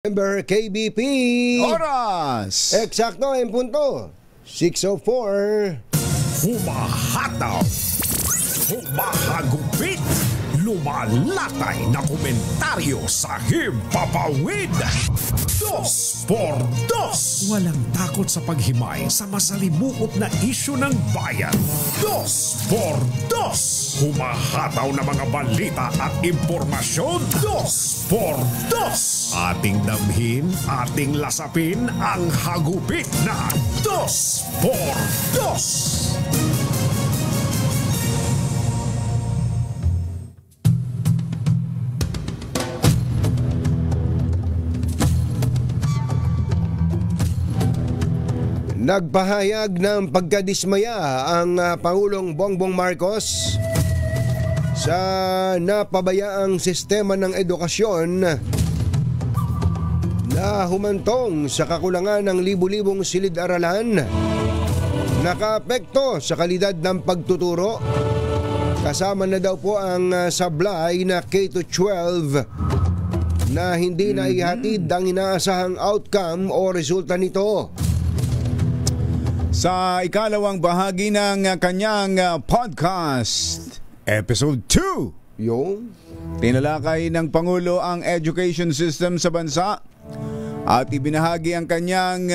Member KBP. Oras! Eksakto en punto. 6:04. Humahataw, humahagupit, lumalatay na komentaryo sa himpapawid. 2x2. Walang takot sa paghimay sa masalimuot na isyu ng bayan. 2x2. Humahataw na mga balita at impormasyon. 2x2. Ating damhin, ating lasapin ang hagupit na 2x2. Nagpahayag ng pagkadismaya ang Pangulong Bongbong Marcos sa napabayaang sistema ng edukasyon na humantong sa kakulangan ng libu-libong silid-aralan, nakaapekto sa kalidad ng pagtuturo, kasama na daw po ang sablay na K-12 na hindi na ihatid ang inaasahang outcome o resulta nito. Sa ikalawang bahagi ng kanyang podcast, Episode 2, Yung tinalakay ng Pangulo ang education system sa bansa at ibinahagi ang kanyang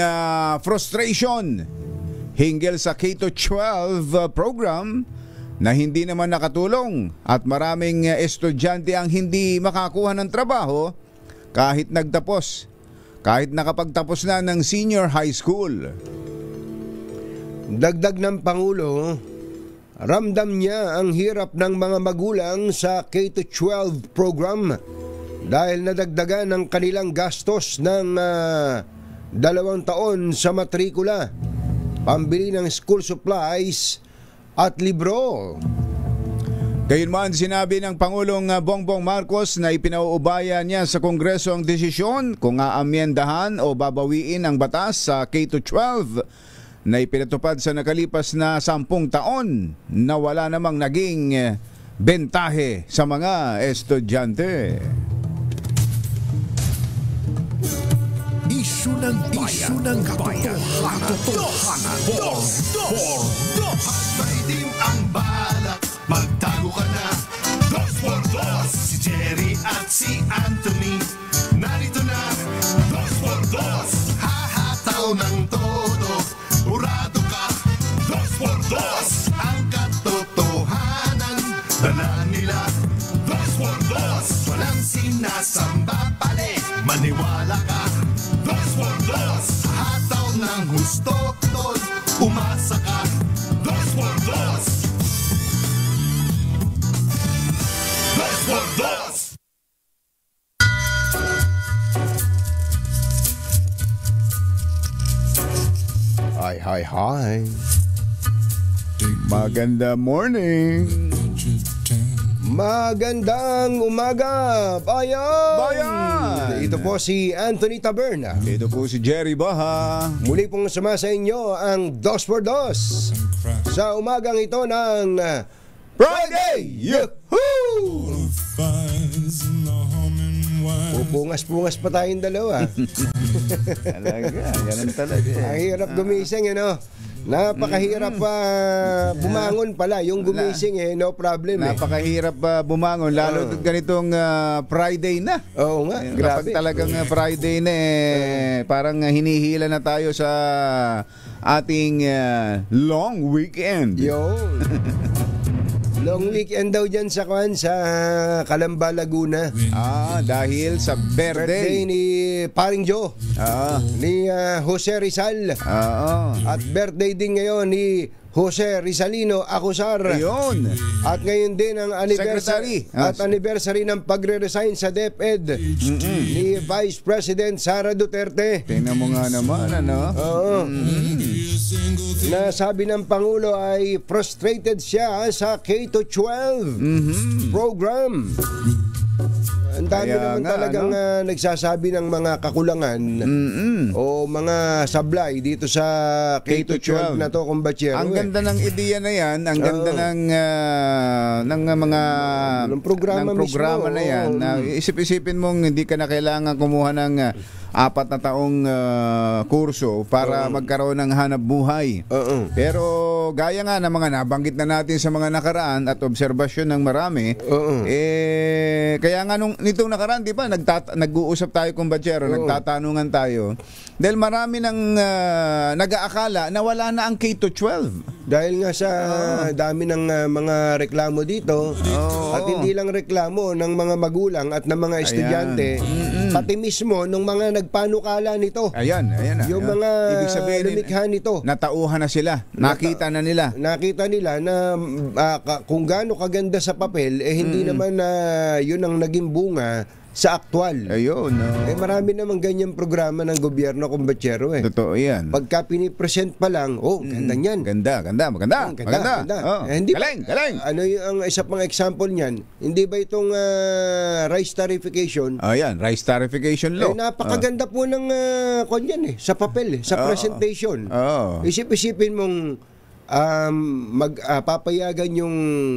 frustration hinggil sa K-12 program na hindi naman nakatulong at maraming estudyante ang hindi makakuha ng trabaho kahit nakapagtapos na ng senior high school. Dagdag ng Pangulo, ramdam niya ang hirap ng mga magulang sa K-12 program dahil nadagdagan ang kanilang gastos ng 2 taon sa matrikula, pambili ng school supplies at libro. Gayunman, sinabi ng Pangulong Bongbong Marcos na ipinauubaya niya sa Kongreso ang desisyon kung aamyendahan o babawiin ang batas sa K-12 na ipinatupad sa nakalipas na 10 taon na wala namang naging bentahe sa mga estudyante. Isyu ng bayan, katotohanan. 2x2. May din ang balak, magtago ka na. 2x2. Si Jerry at si Anthony, narito na. 2x2. Hahataw ng todo, urado ka. 2x2. Ang katotohanan, dala nila. 2x2. Walang sinasamba pali, maniwala ka. 2x2. Hataw ng husto, tol, umasa ka. 2x2. 2x2. Hi. Maganda morning. Magandang umaga, bayan! Ito po si Anthony Taberna. Ito po si Jerry Baha. Muli pong sama sa inyo ang 2x2 sa umagang ito ng Friday! Yahoo! Pupungas-pungas pa tayong dalawa. Talaga, ganun talaga. Ang hirap gumising, Napakahirap bumangon pala. Yung gumising no problem Napakahirap bumangon, lalo ganitong Friday na. Oo nga, Kapag grabe. talagang Friday na parang hinihila na tayo sa ating long weekend. Yun. Long weekend daw dyan sa Calamba, Laguna. Dahil sa birthday ni Paring Joe. Ni Jose Rizal. At birthday din ngayon ni Jose Rizalino Acusar. Ayun. At ngayon din ang anniversary ng pagre-resign sa DepEd ni Vice President Sara Duterte. Tingnan mo nga naman, Nasabi ng Pangulo ay frustrated siya sa K-12 program. Ang dami Kaya naman nga, talagang nagsasabi ng mga kakulangan o mga sablay dito sa K-12 na to, kumbatsero. Ang ganda ng ideya na yan, ang ganda ng mga ng programa mismo, na yan. Na isip-isipin mong hindi ka na kailangan kumuha ng 4 na taong kurso para magkaroon ng hanap buhay. Pero gaya nga ng mga nabanggit na natin sa mga nakaraan at obserbasyon ng marami, kaya nga nitong nakaraan, di ba, nag-uusap tayo kumbatsero, nagtatanungan tayo, dahil marami nang nag-aakala na wala na ang K-12. Dahil nga sa dami ng mga reklamo dito, at hindi lang reklamo ng mga magulang at ng mga estudyante, pati mismo ng mga nagpanukala nito. Ayan. Yung mga ibig sabihin, lumikha nito. Natauhan na sila. Nakita na nila. Nakita nila na kung gaano kaganda sa papel, hindi naman yun ang naging bunga sa aktwal. Ayun. Marami namang ganyang programa ng gobyerno, kumbatsero. Totoo yan. Pagka pinipresent pa lang, ganda niyan. Maganda. Hindi galing. Ano yung isa pang example niyan? Hindi ba itong rice tarification? Ayan, rice tarification law. Napakaganda po ng kanyan sa papel, sa presentation. Isip-isipin mong papayagan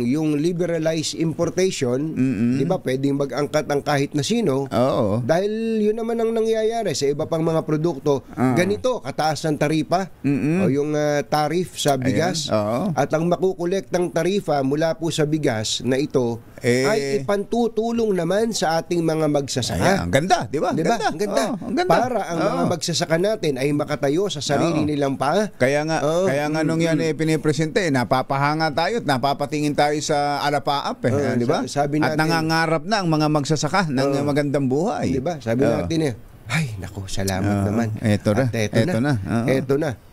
yung liberalized importation, di ba, pwedeng mag-angkat ang kahit na sino, dahil yun naman ang nangyayari sa iba pang mga produkto. Ganito, kataas ng taripa o yung tariff sa bigas. At ang makukolektang tarifa mula po sa bigas na ito ay ipantutulong naman sa ating mga magsasaka. Ang ganda, di ba? Diba? Ang ganda. Para ang mga magsasaka natin ay makatayo sa sarili nilang paa. Kaya nga nung yan pinipresente, napapahanga tayo at napapatingin tayo sa alapaap, di ba? At nangangarap na ang mga magsasaka ng magandang buhay. Di ba? Sabi natin ay, naku, salamat naman. Eto na.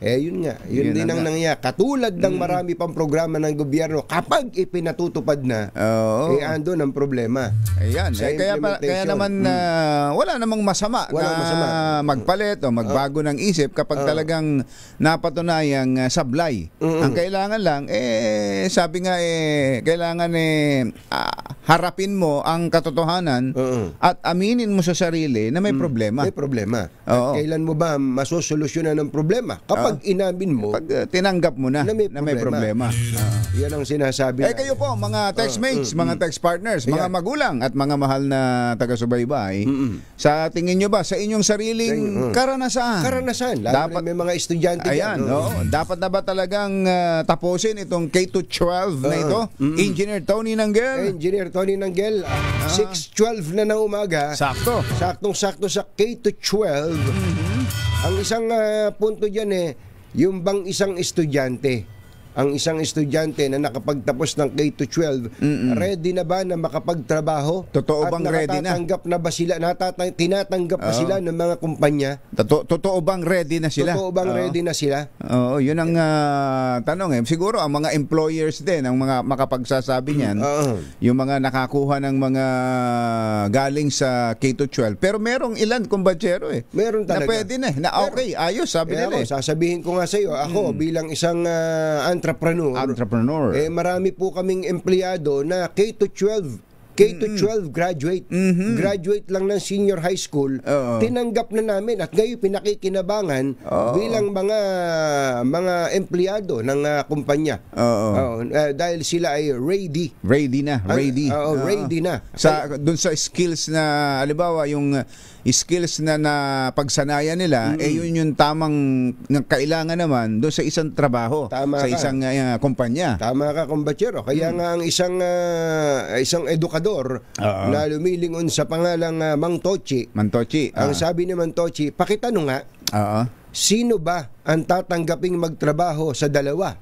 Yun nga. Yun din ang nangyayari. Katulad ng marami pang programa ng gobyerno, kapag ipinatutupad na, andun ang problema. Ayan. Kaya naman, wala namang masama na magpalit o magbago ng isip kapag talagang napatunayang sablay. Ang kailangan lang, sabi nga, kailangan harapin mo ang katotohanan at aminin mo sa sarili na may problema. May problema. At kailan mo ba masosolusyonan ng problema? Kapag inamin mo, pag tinanggap mo na may problema. Yan ang sinasabi. Kayo po, mga textmates, mga text partners, mga magulang at mga mahal na taga-subaybay, sa tingin nyo ba sa inyong sariling karanasan? Dapat may mga estudyante yan. Dapat na ba talagang tapusin itong K-12 na ito? Engineer Tony Nanggel. 6:12 na ng umaga. Saktong-sakto sa K-12. Ang isang punto dyan yung bang isang estudyante na nakapagtapos ng K-12, ready na ba na makapagtrabaho? Totoo bang ready na? Tinatanggap ba sila ng mga kumpanya? Totoo bang ready na sila? Ready na sila? Oo, yun ang tanong. Siguro ang mga employers din ang mga makapagsasabi niyan, yung mga nakakuha ng mga galing sa K-12. Pero merong ilan kumbatsero meron talaga. Na pwede na. Ayos, sabi nila. Sasabihin ko nga sa iyo, ako bilang isang entrepreneur. Marami po kaming empleyado na K-12 graduate. Graduate lang ng senior high school. Tinanggap na namin at ngayon pinakikinabangan bilang mga empleyado ng kumpanya. Dahil sila ay ready. Ready na. Doon sa skills na, halimbawa, yung skills na pagsanayan nila, yun yung tamang kailangan naman doon sa isang trabaho, sa isang kumpanya. Tama ka, kumbatsero. Kaya nga ang isang edukador na lumilingon sa pangalang Mang Tochi. Ang sabi ni Mang Tochi, pakitanong nga, sino ba ang tatanggaping magtrabaho sa dalawa?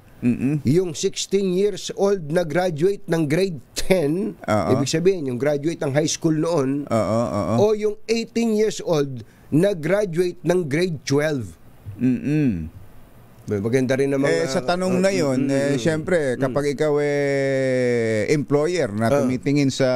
Yung 16 years old na graduate ng grade 10, ibig sabihin yung graduate ng high school noon, o yung 18 years old na graduate ng grade 12. Maganda rin naman. Sa tanong na yun, syempre, kapag ikaw employer na tumitingin sa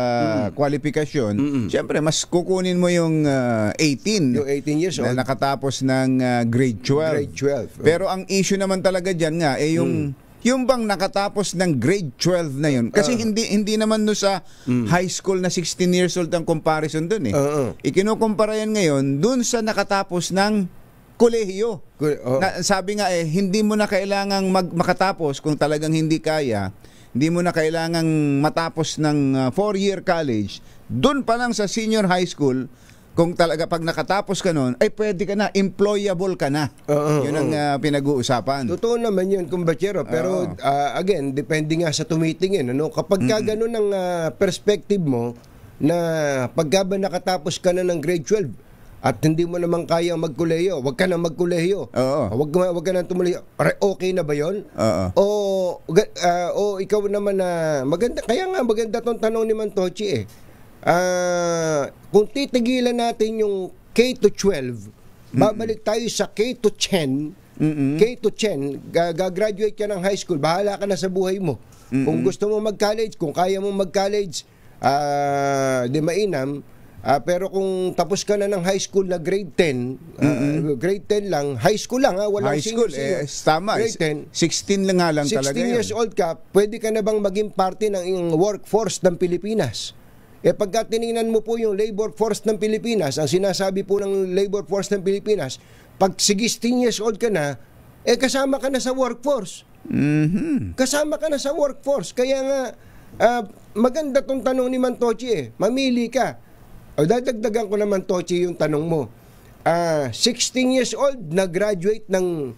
kwalifikasyon, syempre, mas kukunin mo yung 18. Yung 18 years old. Na nakatapos ng grade 12. Grade 12. Pero ang issue naman talaga dyan nga, yung yung bang nakatapos ng grade 12 na yun, kasi hindi naman no sa high school na 16 years old ang comparison dun eh. Ikinukumpara yan ngayon dun sa nakatapos ng kolehiyo. Sabi nga hindi mo na kailangang makatapos kung talagang hindi kaya. Hindi mo na kailangang matapos ng 4-year college. Dun pa lang sa senior high school, kung talaga pag nakatapos ka nun, ay pwede ka na, employable ka na. Yun ang pinag-uusapan. Totoo naman yun, kumbachero. Pero again, depende nga sa tumitingin. Ano? Kapag ka ganun ang perspective mo, na pagka ba nakatapos ka na ng grade 12, at hindi mo naman kaya magkolehiyo, wag ka na magkolehiyo. Wag ka na tumuloy. Okay na ba yun? O ikaw naman na maganda, kaya nga maganda tong tanong ni Mantochi eh. Kung titigilan natin yung K to 12, babalik tayo sa K to 10. K to 10, gagraduate ka ng high school, bahala ka na sa buhay mo. Kung gusto mo mag-college, kung kaya mo mag-college, di mainam. Pero kung tapos ka na ng high school na grade 10, grade 10 lang, high school lang walang high school, tama. Grade 10, 16 lang nga lang 16 talaga years old ka, pwede ka na bang maging parte ng workforce ng Pilipinas? Pagka tinignan mo po yung labor force ng Pilipinas, ang sinasabi po ng labor force ng Pilipinas, pag 16 years old ka na, kasama ka na sa workforce. Kasama ka na sa workforce. Kaya nga, maganda tong tanong ni Mantochi Mamili ka. Dadagdagan ko naman, Tochi, yung tanong mo. 16 years old, nag-graduate ng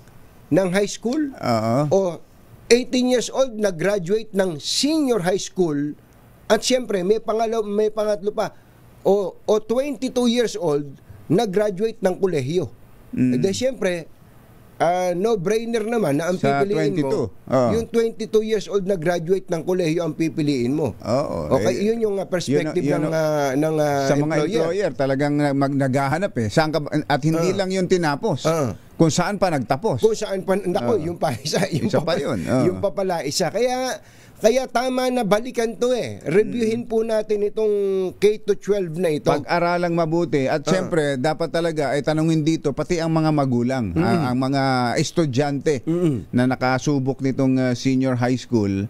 high school? O 18 years old, nag-graduate ng senior high school? At siyempre, may pangatlo pa. O 22 years old, nag-graduate ng kolehiyo. Dahil siyempre, no-brainer naman na ang pipiliin mo. Yung 22 years old na graduate ng kolehiyo ang pipiliin mo. Okay, yun yung perspective ng sa mga employer. Talagang naghahanap Saan ka, at hindi lang yun tinapos. Kung saan pa nagtapos. Kung saan pa, yung pa isa. Yung pa pala isa. Kaya tama na balikan to Reviewin po natin itong K-12 na ito. Pag-aralang mabuti. At syempre, dapat talaga ay tanungin dito, pati ang mga magulang, ang mga estudyante na nakasubok nitong senior high school,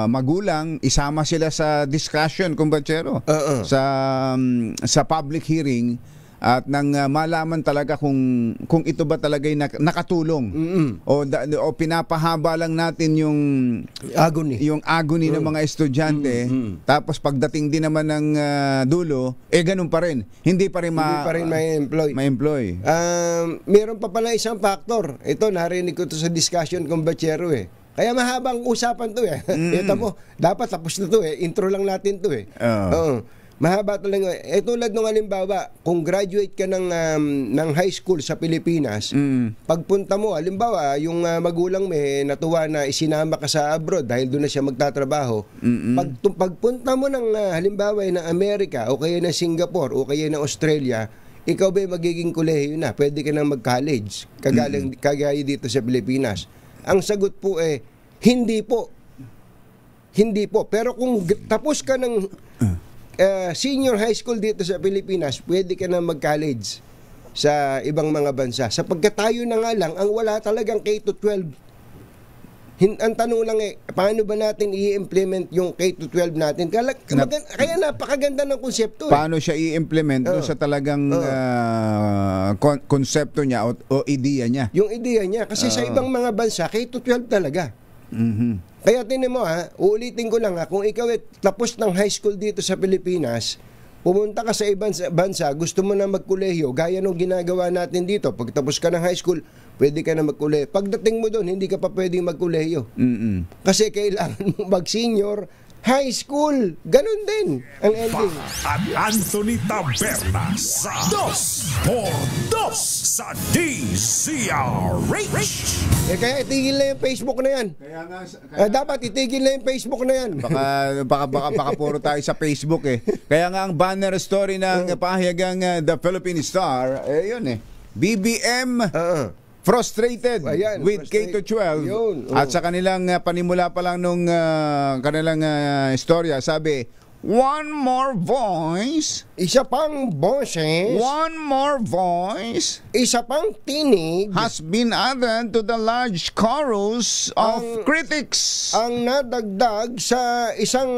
magulang, isama sila sa discussion, kumbachero, sa public hearing, at nang malaman talaga kung ito ba talaga ay nakatulong o pinapahaba lang natin yung agony ng mga estudyante, tapos pagdating din naman ng dulo ganun pa rin, hindi pa rin ma-employ. Meron pa pala isang factor. Ito narinig ko to sa discussion kung bachero kaya mahabang usapan to ito mo, dapat tapos na to intro lang natin to mahaba talaga. Tulad nung halimbawa, kung graduate ka ng high school sa Pilipinas, pagpunta mo, halimbawa, yung magulang mo natuwa na isinama ka sa abroad dahil doon na siya magtatrabaho. Pagpunta mo ng halimbawa ng Amerika o kaya ng Singapore o kaya ng Australia, ikaw ba magiging kolehiyo na? Pwede ka na mag-college kagaya dito sa Pilipinas. Ang sagot po hindi po. Hindi po. Pero kung tapos ka ng senior high school dito sa Pilipinas, pwede ka na mag-college sa ibang mga bansa. Sapagkat tayo na nga lang, ang wala talagang K-12. Ang tanong lang paano ba natin i-implement yung K-12 natin? Kaya napakaganda ng konsepto. Paano siya i-implement doon sa talagang konsepto niya o ideya niya? Yung ideya niya. Kasi sa ibang mga bansa, K-12 talaga. Kaya tinan mo uulitin ko lang kung ikaw tapos ng high school dito sa Pilipinas, pumunta ka sa ibang bansa, gusto mo na magkolehiyo, gaya nung ginagawa natin dito, pag tapos ka ng high school, pwede ka na magkolehiyo. Pagdating mo doon, hindi ka pa pwedeng magkolehiyo. Kasi kailangan mo mag-senior high school. Ganon din ang ending. At Anthony Taberna sa 2x2 sa DZRH. Kaya itigil na yung Facebook na yan. Dapat itigil na yung Facebook na yan. Baka puro tayo sa Facebook Kaya nga ang banner story ng pahayagang The Philippine Star, yun BBM frustrated with K-12 at sa kanilang panimula pa lang nung kanilang istorya, sabi One more voice. Isa pang boses, One more voice isa pang tinig has been added to the large chorus of critics. ang nadagdag sa isang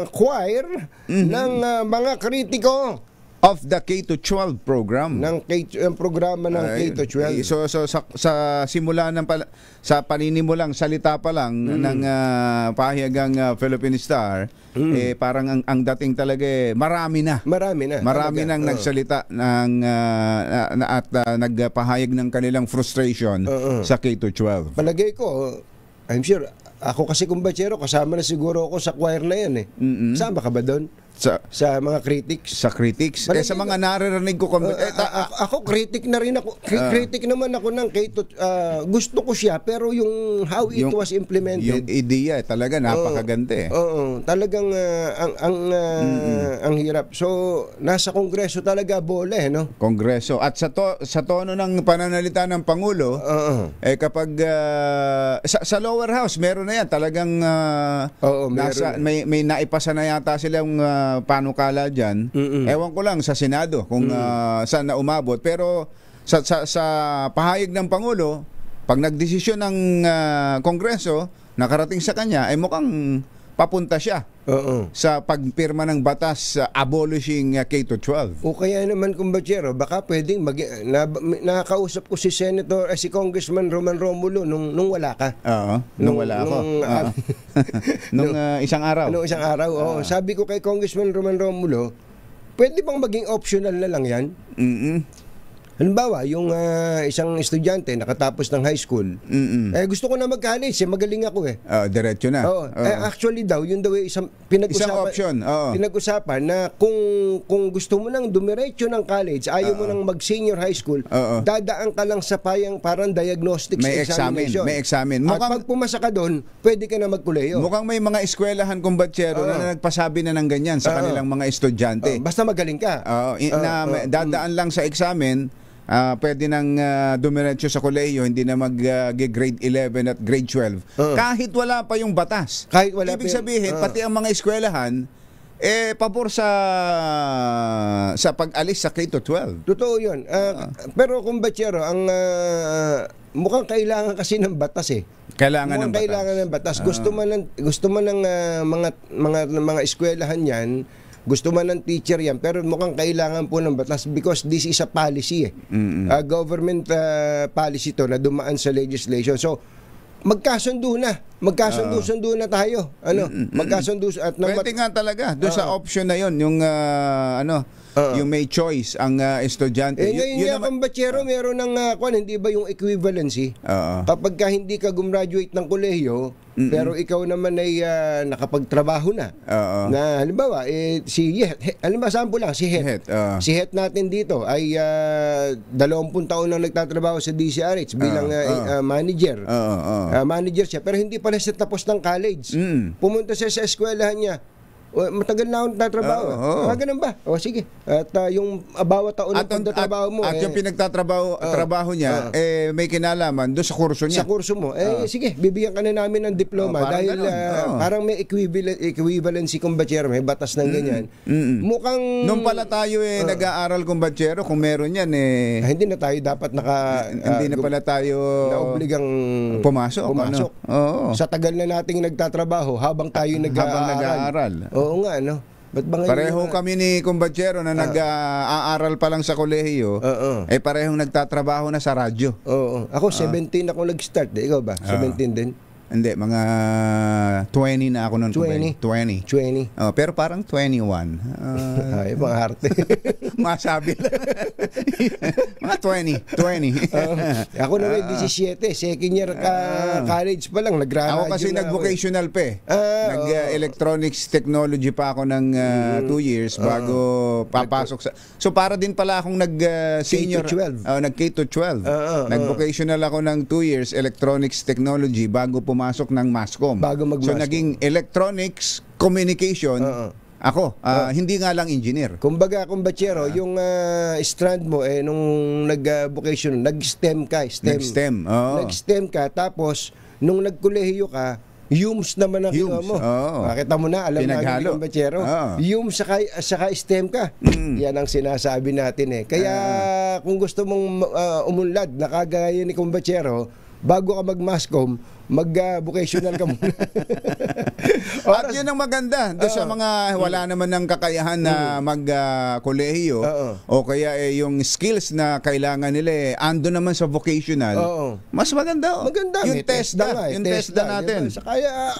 choir ng mga kritiko Of the K-12 program. ng programa ng K-12. So sa simula sa paninimulang salita pa lang ng pahayagang Philippine Star, parang ang dating talaga marami na. Marami Nang nagsalita at nagpahayag ng kanilang frustration sa K-12. Palagay ko, I'm sure, ako kasi kumbatsero, kasama na siguro ako sa choir na yan eh. Sama ka ba doon? Sa mga critics? Sa critics? Sa mga naririnig ko. Ako, critic na rin ako. Critic naman ako ng gusto ko siya, pero yung how it was implemented. Yung ideya, talaga napakaganda eh. Oo, talagang ang hirap. So, nasa Kongreso talaga bola no? Kongreso. At sa tono ng pananalita ng Pangulo, kapag sa lower house, meron na yan. Talagang may naipasa na yata silang panukala dyan. Ewan ko lang sa Senado kung saan na umabot. Pero sa pahayag ng Pangulo, pag nagdesisyon ng Kongreso, nakarating sa kanya, ay mukhang papunta siya sa pagpirma ng batas abolishing K-12. O kaya naman, kumbatsero, baka pwedeng nakakausap ko si si Congressman Roman Romulo nung wala ka. Nung wala ako. Nung isang araw. Nung isang araw, sabi ko kay Congressman Roman Romulo, pwede bang maging optional na lang yan? Halimbawa, yung isang estudyante nakatapos ng high school, gusto ko na mag-college, magaling ako eh. Diretso na. Actually daw, yun daw isang option. Pinag-usapan na kung gusto mo nang dumiretso ng college, ayaw mo nang mag-senior high school, dadaan ka lang sa parang diagnostics examination. May examen. At pag pumasa ka doon, pwede ka na magkuleyo. Mukhang may mga eskwelahan kumbatsero na nagpasabi na ng ganyan sa kanilang mga estudyante. Basta magaling ka. Dadaan lang sa examen, pwede nang dumiretso sa kolehiyo, hindi na mag-grade 11 at grade 12. Kahit wala pa yung batas. Ibig sabihin, pati ang mga eskwelahan, pabor sa pag-alis sa K-12. Totoo yun. Pero kumbatsero, ang mukhang kailangan kasi ng batas eh. Kailangan ng batas. Gusto man ng mga eskwelahan yan, gusto man ng teacher yan, pero mukhang kailangan po ng batas because this is a policy government policy to na dumaan sa legislation. So magkasundo na tayo. Magkasundo at pwede nga talaga doon sa option na yon, yung yung may choice ang estudyante. Ngayon nga, kumbatsero, meron ng hindi ba yung equivalency? Kapag hindi ka gumraduate ng kolehiyo, pero ikaw naman ay nakapagtrabaho na. Na halimbawa, halimbawa sample lang, si Het. Si Het natin dito ay 20 taon na nagtatrabaho sa DCRH bilang manager. Manager siya, pero hindi pala siya tapos ng college. Pumunta siya sa eskwelahan niya. Matagal na akong nagtatrabaho. Ganun ba? Sige. At yung bawat taon na pagtatrabaho mo. At yung pinagtatrabaho niya, may kinalaman doon sa kurso niya. Sa kurso mo. Sige, bibigyan ka na namin ng diploma dahil parang may equivalency kumbatsero, may batas ng ganyan. Mukhang nung pala tayo nag-aaral kumbatsero, kung meron yan hindi na tayo dapat hindi na pala tayo naobligang pumasok. Sa tagal na nating nagtatrabaho habang tayo nag-aaral. Oo nga, pareho kami ni kumbatsero na nag-aaral pa lang sa kolehiyo, parehong nagtatrabaho na sa radyo. Ako 17 ako nag-start. Ikaw ba? 17 din? Hindi, mga 20 na ako noon. 20. Pero parang 21. Ay, mga arte. Masabi lang. Mga 20. Ako na may 17. Second year college pa lang. Ako kasi nag-vocational pa Nag-electronics technology pa ako ng 2 years bago papasok sa... So para din pala akong nag-senior... K-12. Nag-K-12. Nag-vocational ako ng 2 years electronics technology bago pumasok ng MASCOM. So naging electronics communication. Ako, hindi nga lang engineer. Kumbaga, kumbatsero, yung strand mo nung nag-vocation, nag-STEM ka. Nag-STEM. Nag-STEM ka, tapos nung nagkolehiyo ka, Yums naman ang kinuha mo. Makita mo na, alam na ni Kumbachero. Yums saka stem ka. Yan ang sinasabi natin eh. Kaya kung gusto mong umunlad na kagaya ni Kumbachero, bago ka mag-mascom, mag-vocational ka muna. At yun ang maganda doon sa mga wala naman ng kakayahan na mag-kolehiyo o kaya yung skills na kailangan nila ando naman sa vocational. Mas maganda. Maganda. Yung TESDA. Yung TESDA natin. Kaya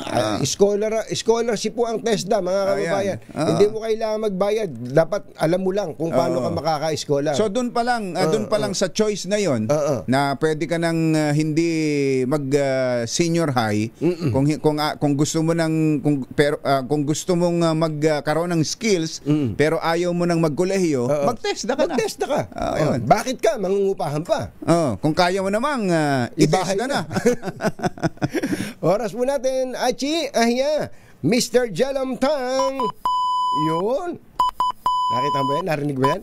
scholarship po ang TESDA, mga kababayan. Hindi mo kailangan magbayad. Dapat alam mo lang kung paano ka makaka-escola. So doon pa lang sa choice na yon na pwede ka nang hindi mag senior high kung gusto mo kung gusto mong magkaroon ng skills pero ayaw mo nang magkolehiyo, mag-TESDA ka na. Mag-TESDA ka. Bakit ka mangungupahan pa? Kung kaya mo namang i-TESDA na. Oras mo natin, Achi, Ahya, Mr. Jalam Tang. Yun. Nakita mo yan? Narinig mo yan?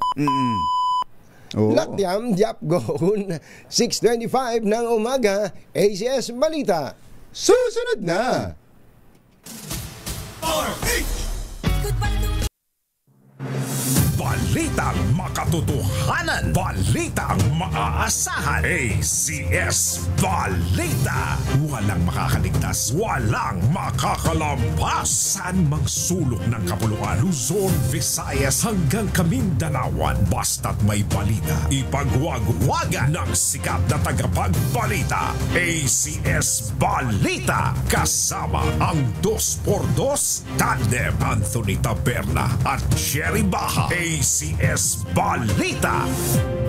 Latyam Diap Goon 6:25 ng umaga. ACS Balita susunod na. Balitang makatotohanan, balitang maaasahan. ACS Balita. Walang makakaligtas, walang makakalampas. Saan mang sulok ng kapuluan, Luzon, Visayas hanggang Kamindanawan, basta't may balita, ipagwagwagan ng sikat na tagapagbalita. ACS Balita, kasama ang 2x2 tandem Anthony Taberna at Jerry Baha. ACS Balita.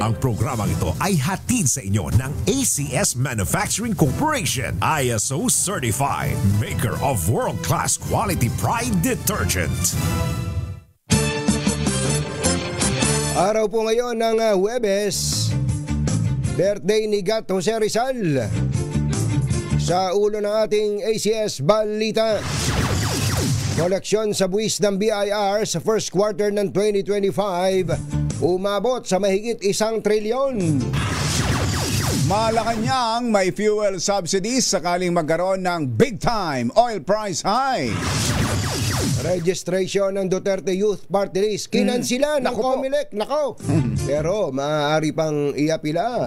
Ang programang ito ay hatid sa inyo ng ACS Manufacturing Corporation, ISO certified, maker of world-class quality Pride detergent. Araw po ngayon ng Huwebes, birthday ni Gat Jose Rizal. Sa ulo ng ating ACS Balita, koleksyon sa buwis ng BIR sa first quarter ng 2025 umabot sa mahigit 1 trilyon. Malacanang may fuel subsidies sakaling magkaroon ng big time oil price high. Registration ng Duterte Youth Party List kinansila ng COMELEC. Nako. Pero maaari pang iapila.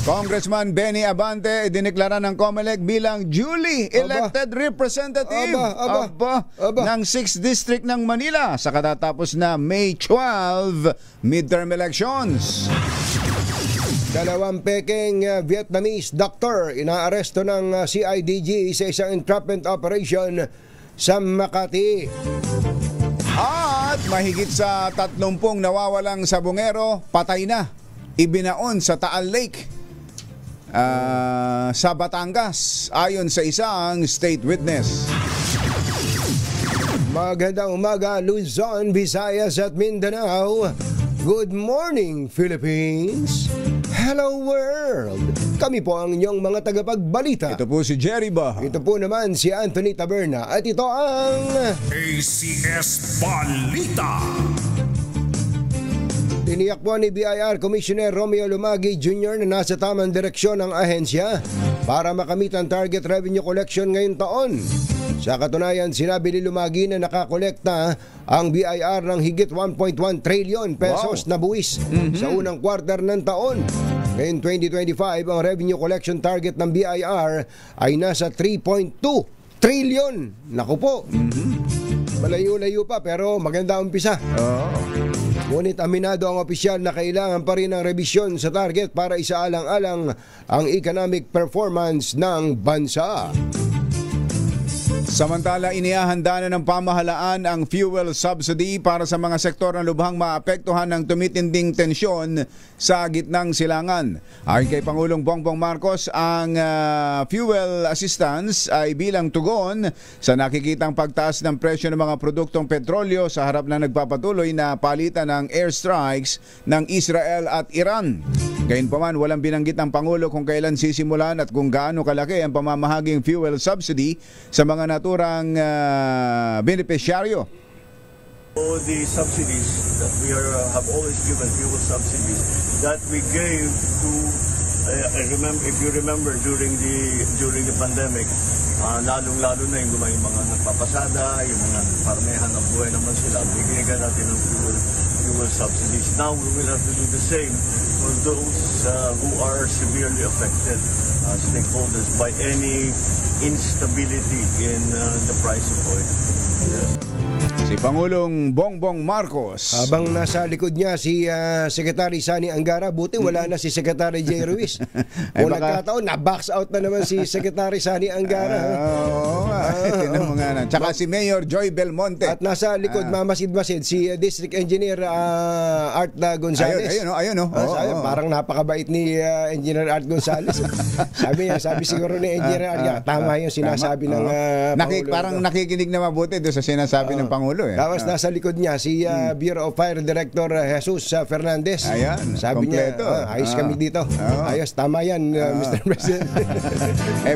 Congressman Benny Abante dineklara ng COMELEC bilang duly elected representative ng 6th District ng Manila sa katatapos na May 12 midterm elections. 2 Peking Vietnamese doctor inaaresto ng CIDG sa isang entrapment operation sa Makati. At mahigit sa 30 nawawalang sabongero patay na, ibinaon sa Taal Lake sa Batangas ayon sa isang state witness. Magandang umaga Luzon, Visayas at Mindanao. Good morning Philippines. Hello world. Kami po ang inyong mga tagapagbalita. Ito po si Jerry Baha. Ito po naman si Anthony Taberna. At ito ang ACS Balita. Tiniyak po ni BIR Commissioner Romeo Lumagi Jr. na nasa tamang direksyon ang ahensya para makamit ang target revenue collection ngayong taon. Sa katunayan, sinabi ni Lumagi na nakakolekta ang BIR ng higit 1.1 trillion pesos na buwis sa unang quarter ng taon. Ngayon 2025, ang revenue collection target ng BIR ay nasa 3.2 trillion. Naku po, malayo-layo pa pero maganda umpisa. Ngunit aminado ang opisyal na kailangan pa rin ng rebisyon sa target para isaalang-alang ang economic performance ng bansa. Samantala, inihahanda na ng pamahalaan ang fuel subsidy para sa mga sektor na lubhang maapektuhan ng tumitinding tensyon sa gitnang silangan. Ayon kay Pangulong Bongbong Marcos, ang fuel assistance ay bilang tugon sa nakikitang pagtaas ng presyo ng mga produktong petrolyo sa harap ng nagpapatuloy na palitan ng airstrikes ng Israel at Iran. Gayunpaman, walang binanggit ang Pangulo kung kailan sisimulan at kung gaano kalaki ang pamamahaging fuel subsidy sa mga naturang benepisyaryo. All the subsidies that we have always given, fuel subsidies, that we gave to, if you remember during the pandemic, lalong-lalo na yung mga nagpapasada, yung mga parmehan na buhay naman sila, bigyan natin ng fuel subsidies. Now we will have to do the same for those who are severely affected stakeholders by any instability in the price of oil. Yes. Si Pangulong Bongbong Marcos. Habang nasa likod niya si Secretary Sani Angara, buti wala na si Secretary Jay Ruiz. Kung nagkataon, na-box out na naman si Secretary Sani Angara. Oo, tsaka si Mayor Joy Belmonte. At nasa likod, mamasid-masid, si District Engineer Art Gonzales. Ayun. Parang napakabait ni Engineer Art Gonzales. Sabi siguro ni Engineer Art, tama yung sinasabi ng Pangulo. Parang nakikinig na mabuti doon sa sinasabi ng Pangulo. Tapos nasa likod niya si Bureau of Fire Director Jesus Fernandez. Ayan, sabi kompleto. niya, ayos kami dito. Ayos, tama yan, Mr. President.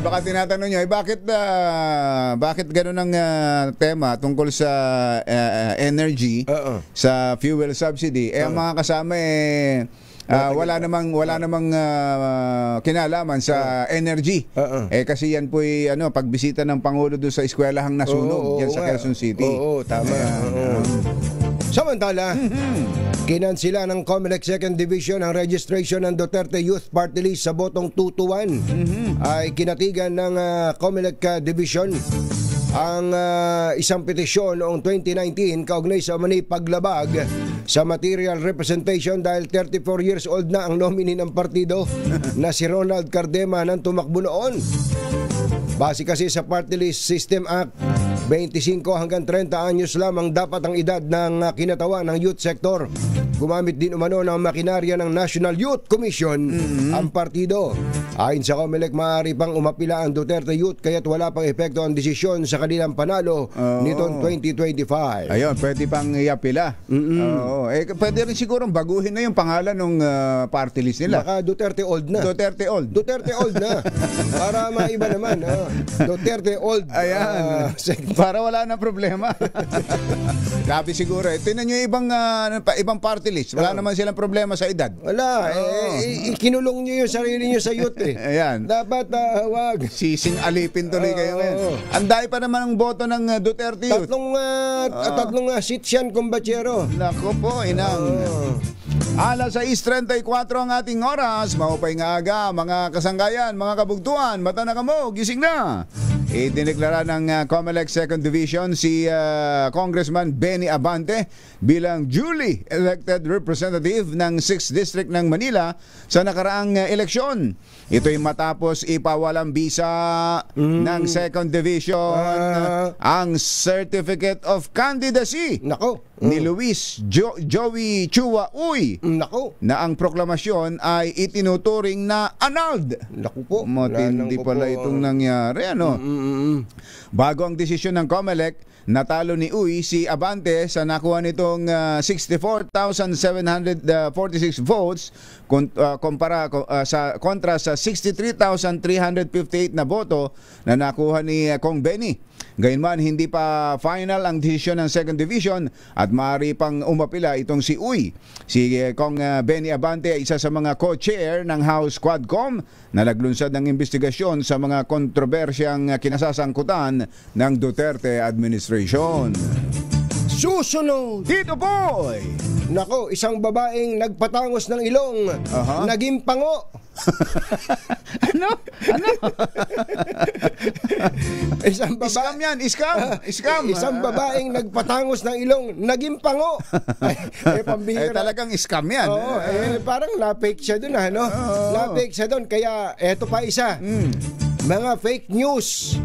Baka tinatanong niyo, bakit gano'n ang tema tungkol sa energy, sa fuel subsidy? Ang mga kasama wala namang kinalaman sa energy. Kasi yan po pagbisita ng Pangulo doon sa eskwelahang nasunog diyan sa Quezon City. Oo, tama. Samantala, kinansila ng COMELEC 2nd Division ang registration ng Duterte Youth Party List sa botong 2-1. Ay kinatigan ng COMELEC Division ang isang petisyon noong 2019 kaugnay sa umano'y paglabag sa material representation dahil 34 years old na ang nominee ng partido na si Ronald Cardema nang tumakbo noon. Base kasi sa Party List System Act, 25 hanggang 30 anyos lamang dapat ang edad ng kinatawan ng youth sector. Gumamit din umano ng makinarya ng National Youth Commission ang partido. Ayon sa COMELEC, maaari pang umapila ang Duterte Youth kaya't wala pang epekto ang desisyon sa kanilang panalo nitong 2025. Ayun, pwede pang iapila. Pwede rin sigurong baguhin na yung pangalan ng party list nila. Baka Duterte Old na. Duterte Old na. Para maiba naman. Duterte Old. Ayan. Para wala na problema. Sabi siguro, tingnan nyo ibang party list. Wala naman silang problema sa edad. Wala. Ikinulong nyo yung sarili nyo sa youth eh. Ayan. Dapat wag. Sising alipin tuloy kayo ngayon. Anday pa naman ang boto ng Duterte Youth. Tatlong seats yan, kumbachero. Nako po, inang. Alas 6:34 ang ating oras. Maupay nga aga, mga kasanggayan, mga kabugtuan, mata na kamo, gising na. Idineklara ng COMELEC 2nd Division si Congressman Benny Abante bilang duly elected representative ng 6th District ng Manila sa nakaraang eleksyon. Ito'y matapos ipawalang bisa ng 2nd Division ang Certificate of Candidacy ni Luis Joey Chua Uy na ang proklamasyon ay itinuturing na annulled. Naku po. Matindi pala itong nangyari. Bago ang desisyon ng COMELEC, natalo ni Uy si Abante sa nakuha nitong 64,746 votes kontra sa 63,358 na boto na nakuha ni Kong Benny. Gayunman, hindi pa final ang desisyon ng 2nd Division at maaari pang umapila itong si Uy. Si Kong Benny Abante ay isa sa mga co-chair ng House Quadcom na naglunsad ng investigasyon sa mga kontrobersyang kinasasangkutan ng Duterte administration. Susunod! Dito boy! Nako, isang babaeng nagpatangos ng ilong, naging pango. Ano? Isang Scam yan, scam. Isang babaeng nagpatangos ng ilong, naging pango. Pambihira. Talagang scam yan. Parang na-fake siya dun, na-fake siya dun. Kaya, eto pa isa. Mga fake news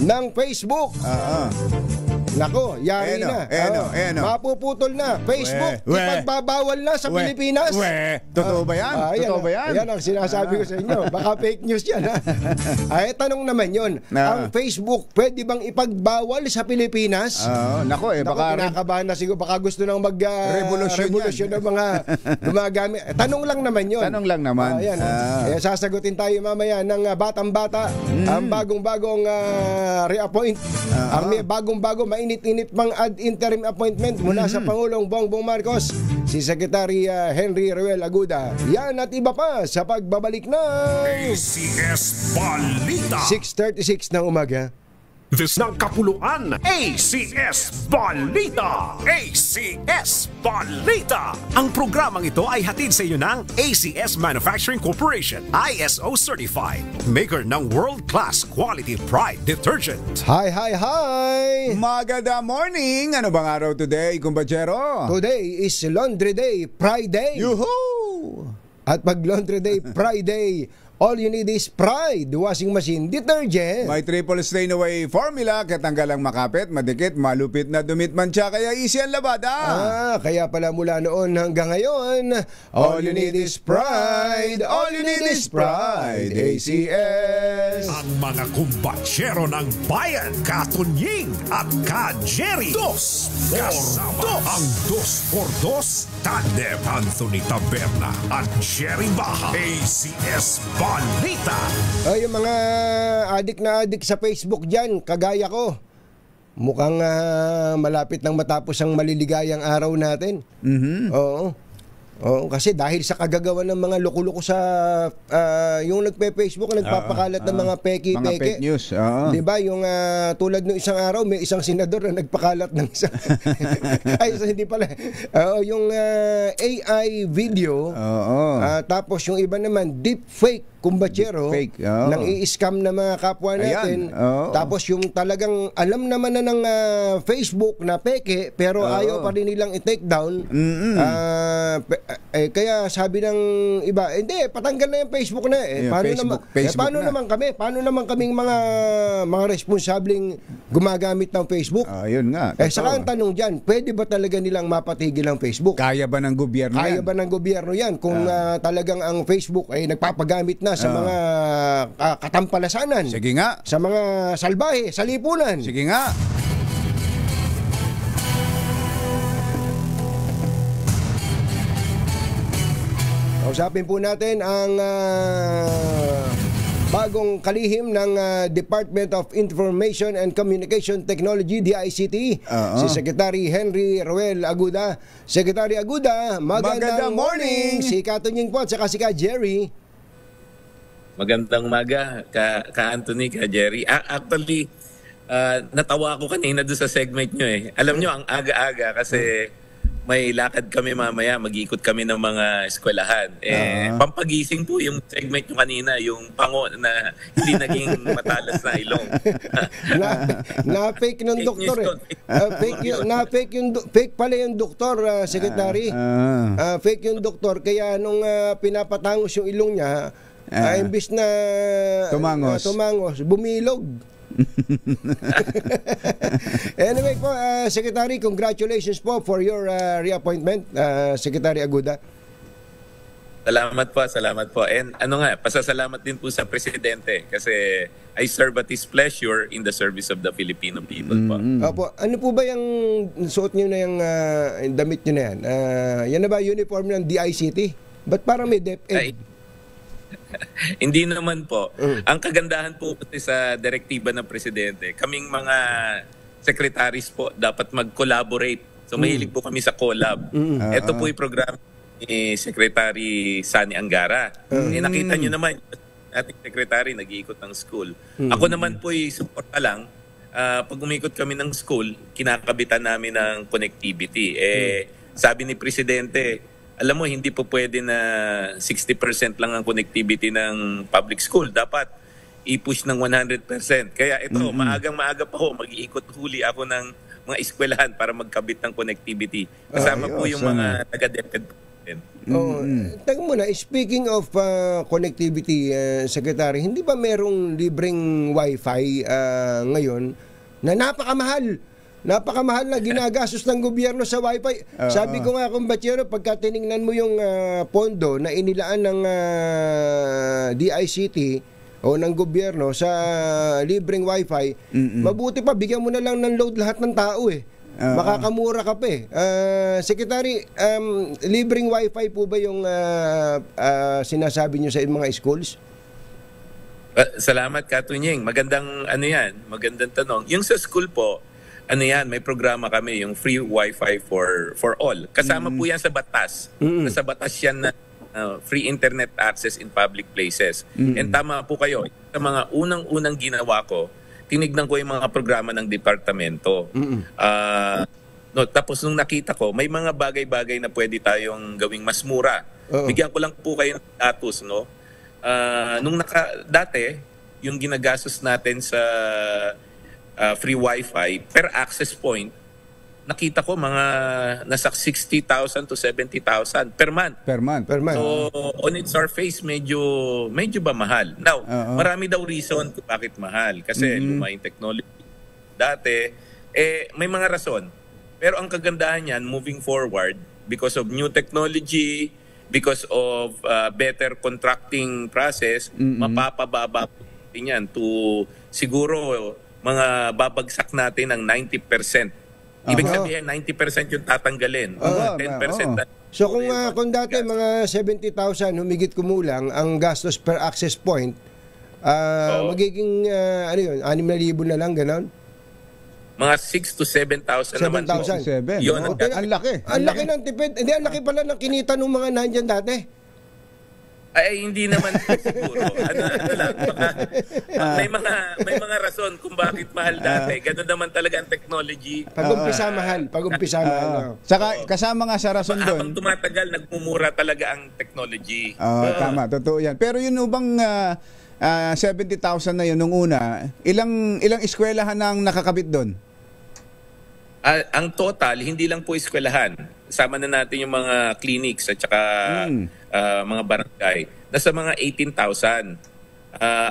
ng Facebook. Nako, yari na. Mapuputol na. Facebook, ipagbabawal na sa Pilipinas. Totoo ba yan? Totoo ba yan? Yan ang sinasabi ko sa inyo. Baka fake news yan. Tanong naman yun. Ang Facebook, pwede bang ipagbawal sa Pilipinas? Nako, baka kinakabahan na siguro. Baka gusto nang mag-revolusyon ng mga gumagamit. Tanong lang naman yun. Tanong lang naman. Kaya sasagutin tayo mamaya ng batang-bata. Ang bagong-bagong reappoint. Ang bagong-bago mainit-init pang ad interim appointment mula sa Pangulong Bongbong Marcos si Secretary Henry Ruel Aguda. Yan at iba pa sa pagbabalik ng ACS Balita. 6:36 ng umaga. This ng Kapuluan, ACS Balita! ACS Balita! Ang programang ito ay hatid sa iyo ng ACS Manufacturing Corporation, ISO Certified, maker ng world-class quality Pride Detergent. Hi, hi, hi! Maganda morning! Ano bang araw today, kumbachero? Today is Laundry Day, Pride Day. Yuhuu! At pag Laundry Day, Pride Day, all you need is Pride washing machine detergent. May triple stain away formula, katanggalang makapit, madikit, malupit na dumit mancha, kaya easy ang labada. Kaya pala mula noon hanggang ngayon, all you need is Pride. All you need is Pride. ACS. Ang mga kumbatsero ng bayan, Katunying at Ka-Jerry. Dos por dos. Ang dos por dos, tandem Anthony Taberna at Jerry Baja. ACS Balita. Yung mga adik na adik sa Facebook dyan, kagaya ko, mukhang malapit nang matapos ang maliligayang araw natin. Oo. Kasi dahil sa kagagawa ng mga loko-loko sa yung nagpe-Facebook, nagpapakalat ng mga peki-peki. Mga fake news. Di ba? Yung tulad ng isang araw, may isang senador na nagpakalat ng isang ay, hindi pala. Yung AI video. Tapos yung iba naman, deep fake kumbatsero, nang i-scam na mga kapwa natin. Tapos yung talagang alam naman na ng Facebook na peke, pero ayaw pa rin nilang i-take down. Kaya sabi ng iba, hindi, patanggal na yung Facebook na. Paano naman kaming mga responsableng gumagamit ng Facebook? Yun nga. Saka ang tanong dyan, pwede ba talaga nilang mapatigil ang Facebook? Kaya ba ng gobyerno Kaya ba ng gobyerno yan? Kung talagang ang Facebook ay nagpapagamit na sa mga katampalasanan. Sige nga. Sa mga salbahe, sa lipunan. Sige nga. Usapin po natin ang bagong kalihim ng Department of Information and Communication Technology, DICT, si Secretary Henry Ruel Aguda. Secretary Aguda, magandang morning! Si Katunying po at saka si Ka-Jerry. Magandang umaga, ka-Anthony, ka-Jerry. Actually, natawa ako kanina doon sa segment nyo eh. Alam nyo, ang aga-aga kasi may lakad kami mamaya, mag-ikot kami ng mga eskwelahan. Pampagising po yung segment nyo kanina, yung pango na hindi naging matalas na ilong. Na-fake ng doktor fake pala yung doktor, Secretary. Fake yung doktor, kaya nung pinapatangos yung ilong niya, imbis na tumangos, bumilog. Anyway po, Secretary, congratulations po for your reappointment, Secretary Aguda. Salamat po. And pasasalamat din po sa Presidente kasi I serve at his pleasure in the service of the Filipino people po. Opo, ano po ba yung suot niyo na yung damit niyo na yan? Yan na ba uniform ng DICT? Ba't parang may DepEd? Hindi naman po. Ang kagandahan po kasi sa direktiba ng Presidente, kaming mga secretaries po dapat mag-collaborate. So mahilig po kami sa collab. Ito po yung programa ni Secretary Sani Angara. Nakita nyo naman, ating secretary nag-iikot ng school. Ako naman po yung suporta lang. Pag umikot kami ng school, kinakabitan namin ng connectivity. Sabi ni Presidente, alam mo, hindi po pwede na 60% lang ang connectivity ng public school. Dapat i-push ng 100%. Kaya ito, maagang-maaga pa ho, mag-iikot huli ako ng mga eskwelahan para magkabit ng connectivity. Kasama po yung mga taga-DepEd. Teka muna, speaking of connectivity, Secretary, hindi ba merong libreng wifi ngayon na napakamahal? Napakamahal na ginagastos ng gobyerno sa wifi. Sabi ko nga, kumbatsero, pagka tinignan mo yung pondo na inilaan ng DICT o ng gobyerno sa libreng wifi, mabuti pa, bigyan mo na lang ng load lahat ng tao eh. Makakamura ka pa eh. Secretary, libreng wifi po ba yung sinasabi nyo sa mga schools? Salamat, Katunying. Magandang magandang tanong. Yung sa school po, ano yan, may programa kami, yung free wifi for all. Kasama po yan sa batas. Nasa batas yan na free internet access in public places. And tama po kayo, sa mga unang-unang ginawa ko, tinignan ko yung mga programa ng departamento. No, tapos nung nakita ko, may mga bagay-bagay na pwede tayong gawing mas mura. Bigyan ko lang po kayo ng status, no? Dati, yung ginagastos natin sa free wifi per access point, nakita ko mga nasa 60,000 to 70,000 per month. Per month. So on its surface medyo ba mahal. Now, marami daw reason kung bakit mahal kasi luma yung technology. Dati may mga rason. Pero ang kagandahan niyan moving forward because of new technology, because of better contracting process, mapapababa yan to siguro mga babagsak natin ng 90%. Ibig sabihin 90% yung tatanggalin. 10%. So kung dati mga 70,000 humigit kumulang ang gastos per access point, magiging ano yun, 6,000 na lang ganon? Mga 6 to 7,000 naman. 7,000. Yun, ang laki. Ang laki ng tipid. Hindi, ang laki pala ng kinita ng mga nandyan dati. Ay, hindi naman siguro. May mga rason kung bakit mahal dati. Ganun naman talaga ang technology. Pag-umpisa mahal. Saka kasama nga sa rason doon. Habang tumatagal, nagmumura talaga ang technology. Tama, totoo yan. Pero yun bang 70,000 na yun nung una, ilang eskwelahan ang nakakabit doon? Ang total, hindi lang po eskwelahan. Sama na natin yung mga clinics at saka mga barangay. Nasa mga 18,000.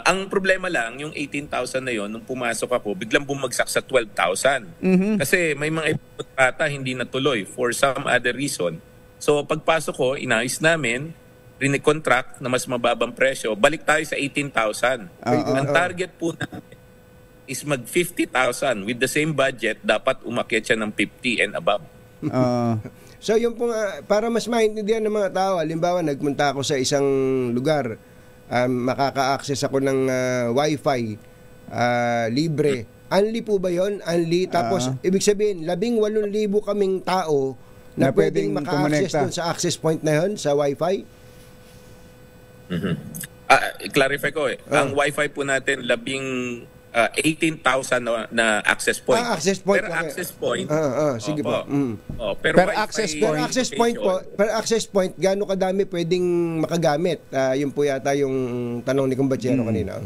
Ang problema lang, yung 18,000 na yon nung pumasok ako, biglang bumagsak sa 12,000. Kasi may mga kontrata hindi natuloy for some other reason. So pagpasok ko, inayos namin, rinicontract na mas mababang presyo, balik tayo sa 18,000. Ang target po namin is mag 50,000 with the same budget, dapat umakyat siya ng 50 and above. So yung pong, para mas maintindihan ng mga tao, halimbawa nagpunta ako sa isang lugar, makaka-access ako ng wifi, libre. Unli po ba yun? Unli. Tapos, ibig sabihin, 18,000 kaming tao na pwedeng maka-access doon sa access point na yun, sa wifi? I-clarify ko ang wifi po natin, 18,000 na access point. Access point. Per access point. Sige po. Per access point. Per access point, gaano kadami pwedeng makagamit? Yun po yata yung tanong ni Kumbachero kanina.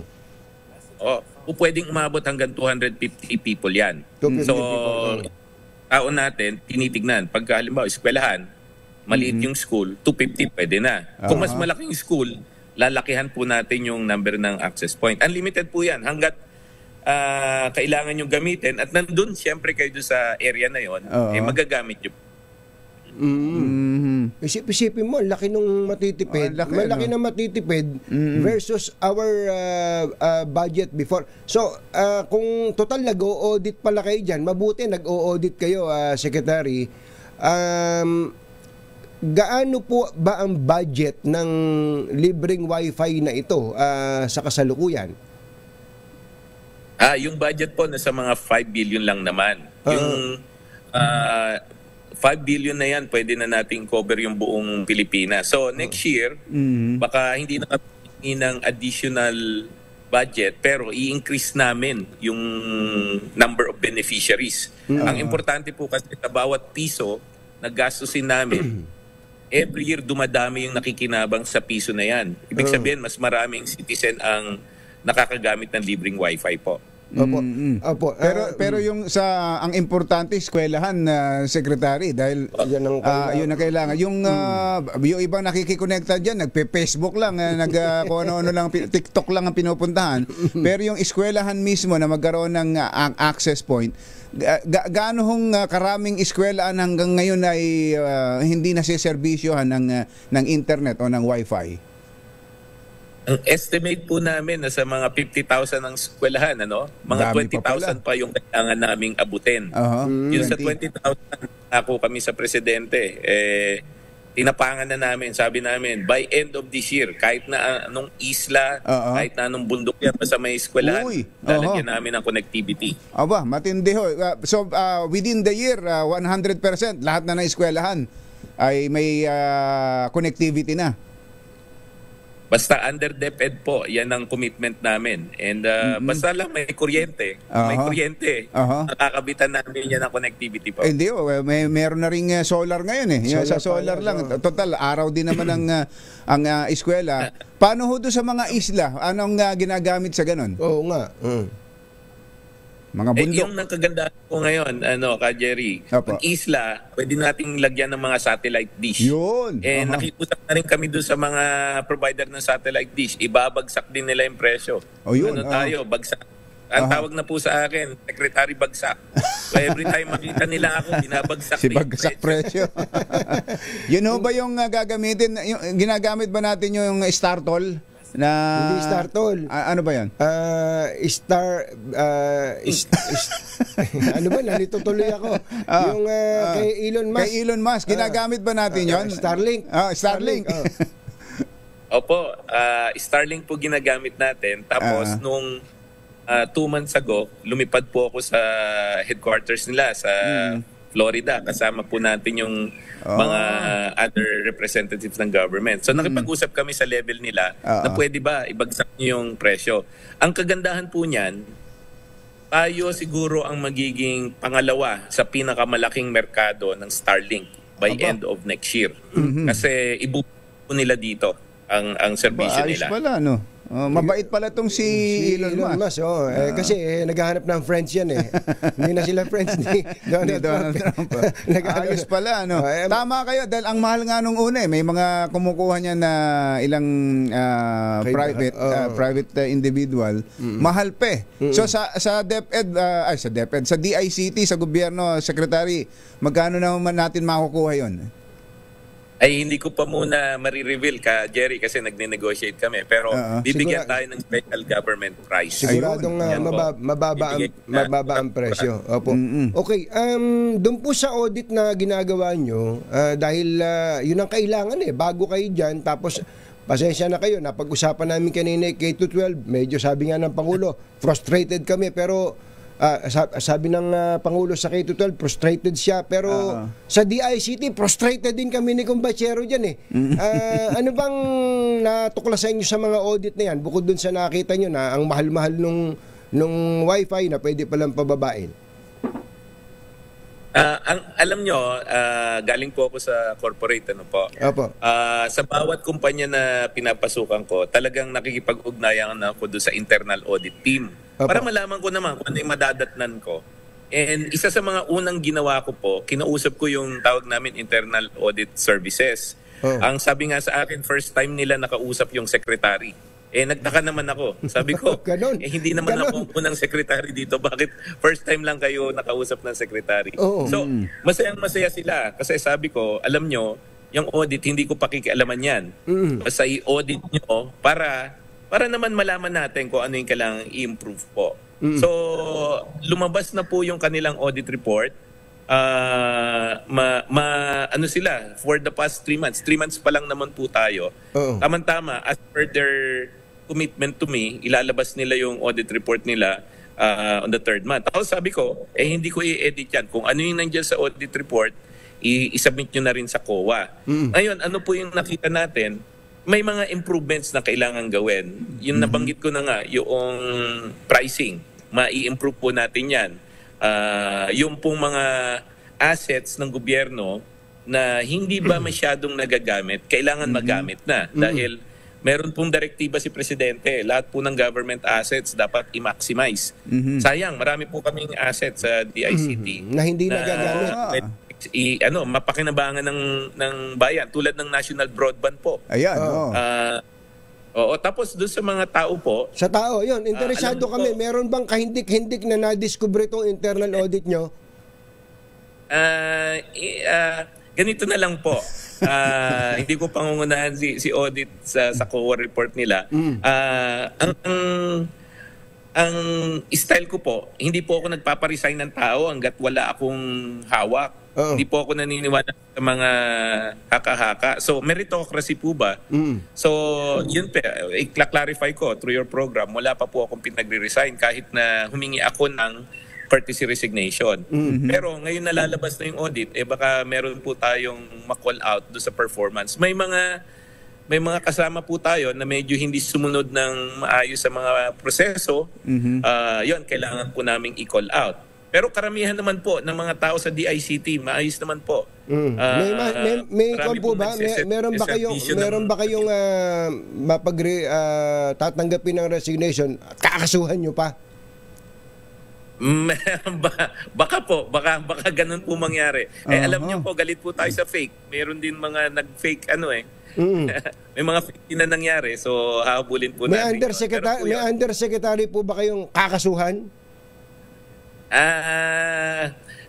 Pwedeng umabot hanggang 250 people yan. 250 so, people. Tao natin, tinitignan. Pagka halimbawa, eskwelahan, maliit yung school, 250 pwede na. Kung mas malaking school, lalakihan po natin yung number ng access point. Unlimited po yan. Hanggat kailangan nyo gamitin at nandun siyempre kayo doon sa area na yon, magagamit nyo. Isipin mo, laki nung matitipid. Malaki na matitipid versus our budget before. So, kung total nag-o-audit pala kayo dyan, mabuti nag-o-audit kayo, Secretary. Gaano po ba ang budget ng libreng wifi na ito sa kasalukuyan? Yung budget po nasa mga 5 billion lang naman. Yung 5 billion na yan, pwede na nating cover yung buong Pilipinas. So next year, baka hindi na kami ng additional budget, pero i-increase namin yung number of beneficiaries. Ang importante po kasi sa bawat piso na gastusin namin, every year dumadami yung nakikinabang sa piso na yan. Ibig sabihin, mas maraming citizen ang nakakagamit ng libreng wifi po. Opo. Pero yung ang importante eskwelahan na secretary dahil yun ang kailangan. Yung ibang nakikikonekta diyan, nagpe-Facebook lang, kung ano lang, TikTok lang ang pinupuntahan. Pero yung eskwelahan mismo na magkaroon ng access point, gaano hong karaming eskwelahan hanggang ngayon ay hindi nasiservisyohan ng internet o ng wifi? Ang estimate po namin na sa mga 50,000 ang eskwelahan, mga 20,000 pa yung kailangan naming abutin. Yung sa 20,000, ako kami sa presidente, tinapangan na namin, sabi namin, by end of this year, kahit na anong isla, kahit na anong bundok yan sa may eskwelahan, lalagyan namin ng connectivity. Aba, matindi ho. So, within the year, 100%, lahat na ng eskwelahan ay may connectivity na. Basta under DepEd po, yan ang commitment namin. And basta lang may kuryente. Nakakabitan namin yan ng connectivity po. Hindi, meron na ring solar ngayon eh. Sa solar lang. Total, araw din naman ang eskwela. Paano ho doon sa mga isla? Anong ginagamit sa ganun? Oo nga. Mga bundok. Yung nagkagandahan ko ngayon, Ka Jerry, ang isla, pwede nating lagyan ng mga satellite dish. Yun. Nakikusap na rin kami doon sa mga provider ng satellite dish. Ibabagsak din nila yung presyo. Yun. Tayo, bagsak. Ang tawag na po sa akin, Secretary Bagsak. So every time makita nila ako, binabagsak si bagsak presyo. Yun ho ba yung gagamitin? Ginagamit ba natin yung StarToll? Hindi StarToll. Ano ba yan? Ano ba? Nalito tuloy ako. Yung kay Elon Musk. Kay Elon Musk. Ginagamit ba natin yon? Starlink. Starlink. Opo. Starlink po ginagamit natin. Tapos nung 2 months ago, lumipad po ako sa headquarters nila sa Florida. Kasama po natin yung mga other representatives ng government. So nakipag-usap kami sa level nila na pwede ba ibagsak niyo yung presyo. Ang kagandahan po niyan, tayo siguro ang magiging pangalawa sa pinakamalaking merkado ng Starlink by end of next year. Kasi ibubuo nila dito ang serbisyo nila. Ayos pala, no? Mabait pala tong si Elon Musk. Kasi naghahanap ng friends yan eh. Hindi na sila friends ni Donald Trump. Ayos pala, no? Tama kayo dahil ang mahal nga nung una eh. May mga kumukuha niya na ilang private individual. Mahal pa eh. So sa DepEd, sa DICT, sa gobyerno, secretary, magkano naman natin makukuha yon? Ay hindi ko pa muna marireveal, Ka Jerry, kasi nagne-negotiate kami. Pero bibigyan tayo ng special government price. Siguradong mababa ang presyo. Opo. Okay, doon po sa audit na ginagawa nyo, dahil yun ang kailangan bago kayo dyan, tapos pasensya na kayo, napag-usapan namin kanina K-12, medyo sabi nga ng Pangulo, frustrated kami, pero sabi ng Pangulo sa K-12, frustrated siya. Pero sa DICT, frustrated din kami ni Kumbachero dyan eh. Ano bang natuklasan nyo sa mga audit na yan? Bukod dun sa nakita nyo na ang mahal-mahal nung wifi na pwede palang pababain. Alam nyo, galing po ako sa corporate, ano po. Opo. Sa bawat kumpanya na pinapasukan ko, talagang nakikipag-ugnayan ako doon sa internal audit team. Opo. Para malaman ko naman kung ano yung madadatnan ko. And isa sa mga unang ginawa ko po, kinausap ko yung tawag namin internal audit services. Ang sabi nga sa akin, first time nila nakausap yung secretary. Nagtaka naman ako. Sabi ko, hindi naman ako unang secretary dito. Bakit first time lang kayo nakausap ng secretary? So, masayang-masaya sila. Kasi sabi ko, alam nyo, yung audit, hindi ko pakikialaman yan. Basta i-audit nyo para naman malaman natin kung ano yung kailangang i-improve po. So, lumabas na po yung kanilang audit report. Ano sila, for the past 3 months. 3 months pa lang naman po tayo. Tama-tama, as per their commitment to me, ilalabas nila yung audit report nila on the 3rd month. Tapos sabi ko, hindi ko i-edit yan. Kung ano yung nandiyan sa audit report, i-submit nyo na rin sa COA. Ngayon, ano po yung nakita natin? May mga improvements na kailangan gawin. Yung nabanggit ko na nga, yung pricing, mai-improve po natin yan. Yung pong mga assets ng gobyerno na hindi ba masyadong nagagamit, kailangan magamit na. Dahil meron pong direktiba si Presidente, lahat po ng government assets dapat i-maximize. Sayang, marami po kaming assets sa DICT na hindi nagagamit. Mapakinabangan ng bayan tulad ng National Broadband po. Ayan. Tapos doon sa mga tao po. Sa tao, yun. Interesado kami. Meron bang kahindik-hindik na na-discover itong internal audit nyo? Ganito na lang po. Hindi ko pangungunahan si audit sa COA report nila. ang style ko po, hindi po ako nagpaparesign ng tao hanggat wala akong hawak. Oo. Hindi po ako naniniwala sa mga haka-haka. So, meritocracy po ba? So, yun pa, i-clarify ko through your program, wala pa po akong pinagre-resign kahit na humingi ako ng courtesy resignation. Pero ngayon nalalabas na yung audit, baka meron po tayong ma-call out do sa performance. May mga kasama po tayo na medyo hindi sumunod ng maayos sa mga proseso. Yun, kailangan po naming i-call out. Pero karamihan naman po ng mga tao sa DICT, maayos naman po. May marami po ba? Meron ba kayong tatanggapin ng resignation? Kakasuhan nyo pa? Baka ganun po mangyari. Alam niyo po, galit po tayo sa fake. Meron din mga nag-fake may mga fake na nangyari, so hahabulin po natin. May undersecretary po ba kayong kakasuhan?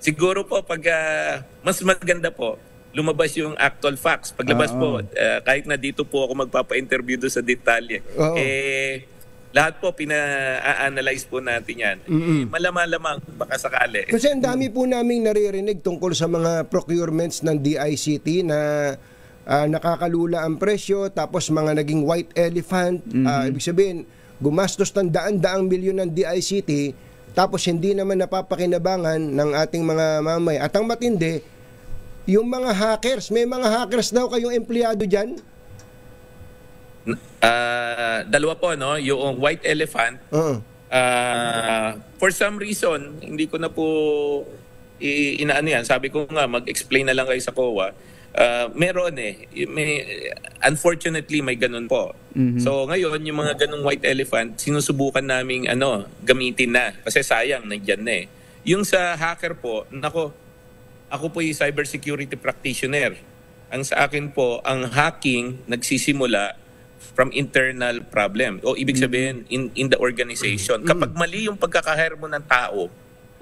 Siguro po pag mas maganda po lumabas yung actual facts. Paglabas po, kahit na dito po ako magpapa-interview doon sa detalye, lahat po pina-analyze po natin yan. Malamang baka sakali. Kasi ang dami po naming naririnig tungkol sa mga procurements ng DICT na nakakalula ang presyo, tapos mga naging white elephant. Ibig sabihin, gumastos ng daan-daang milyon ng DICT, tapos hindi naman napapakinabangan ng ating mga mamay. At ang matindi, yung mga hackers, may mga hackers daw kayong empleyado dyan? Dalawa po, no? Yung white elephant, for some reason, hindi ko na po inaano yan. Sabi ko nga, mag-explain na lang kayo sa COA. Meron unfortunately may ganun po. So ngayon yung mga ganung white elephant sinusubukan naming gamitin na kasi sayang nandiyan na Yung sa hacker po, ako po yung cybersecurity practitioner. Ang sa akin po, ang hacking nagsisimula from internal problem. O ibig sabihin in the organization. Kapag mali yung pagkaka-hire mo ng tao,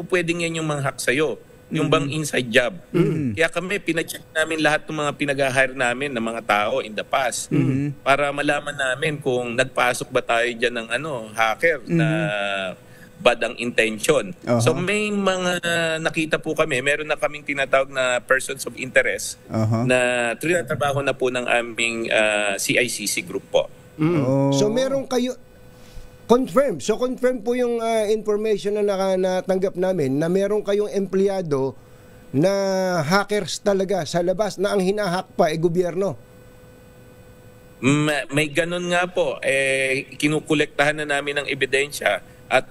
pwedeng yan yung mang-hack sa'yo. Yung bang inside job. Kaya kami, pina-check namin lahat ng mga pinag-hire namin ng mga tao in the past para malaman namin kung nagpasok ba tayo dyan ng hacker na bad ang intention. So may mga nakita po kami, meron na kaming tinatawag na persons of interest na trinatrabaho na po ng aming CICC group po. So meron kayo confirm. So confirm po yung information na natanggap namin na meron kayong empleyado na hackers talaga sa labas na ang hinahack pa gobyerno. May ganun nga po. Kinukolektahan na namin ng ebidensya at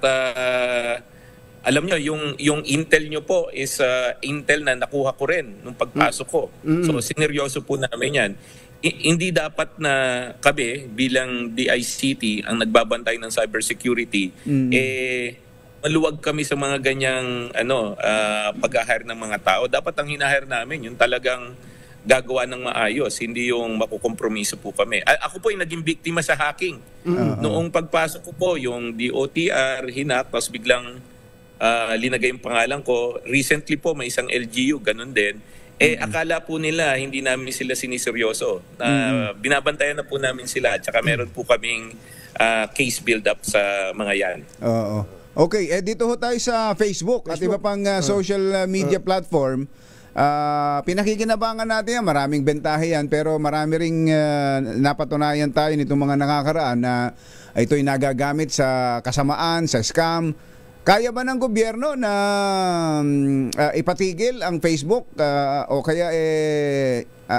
alam nyo, yung intel nyo po is intel na nakuha ko rin nung pagpasok ko. So sineryoso po namin yan. Hindi dapat na kami bilang DICT ang nagbabantay ng cybersecurity maluwag kami sa mga ganyang pag-hire ng mga tao. Dapat ang hinahire namin yung talagang gagawa ng maayos, hindi yung makukompromiso po kami. Ako po yung naging biktima sa hacking. Noong pagpasok ko po, yung DOTR hinak, tapos biglang linagay yung pangalan ko. Recently po may isang LGU, ganun din. Akala po nila hindi namin sila siniseryoso. Binabantayan na po namin sila. Tsaka meron po kaming case build-up sa mga yan. Oo. Okay, dito ho tayo sa Facebook at iba pang social media platform. Pinakikinabangan natin yan. Maraming bentahe yan. Pero marami ring napatunayan tayo nitong mga nakakaraan na ito'y nagagamit sa kasamaan, sa scam. Kaya ba ng gobyerno na ipatigil ang Facebook o kaya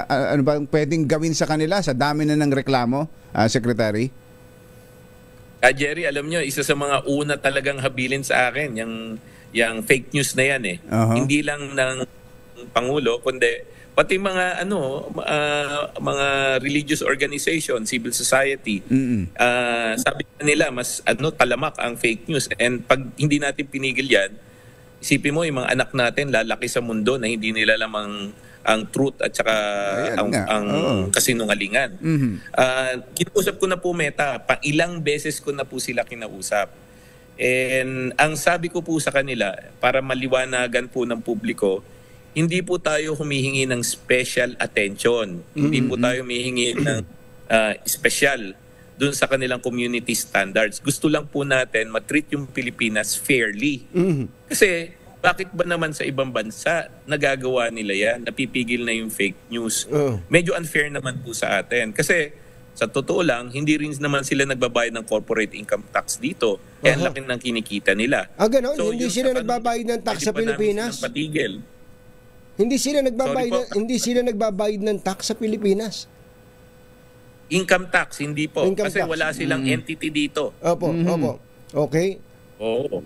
ano ba pwedeng gawin sa kanila sa dami na ng reklamo, Secretary? Jerry, alam nyo, isa sa mga una talagang habilin sa akin yung fake news na yan Hindi lang ng Pangulo, kundi pati mga mga religious organization, civil society. Sabi nila mas talamak ang fake news, and pag hindi natin pinigil yan, isipin mo yung mga anak natin lalaki sa mundo na hindi nila lamang ang truth at saka ang kasinungalingan. Kinausap ko na po Meta, ilang beses ko na po sila kinausap. And ang sabi ko po sa kanila, para maliwanagan po ng publiko, hindi po tayo humihingi ng special attention. Hindi po tayo humihingi ng special dun sa kanilang community standards. Gusto lang po natin matreat yung Pilipinas fairly. Kasi bakit ba naman sa ibang bansa nagagawa nila yan? Napipigil na yung fake news. Medyo unfair naman po sa atin. Kasi sa totoo lang, hindi rin naman sila nagbabayad ng corporate income tax dito. Kaya ang laki ng kinikita nila. Ganon? Hindi sila nagbabayad ng tax sa Pilipinas? Hindi sila nagbabayad ng tax sa Pilipinas? Income tax, hindi po. Kasi wala silang entity dito. Opo. Okay. Oo.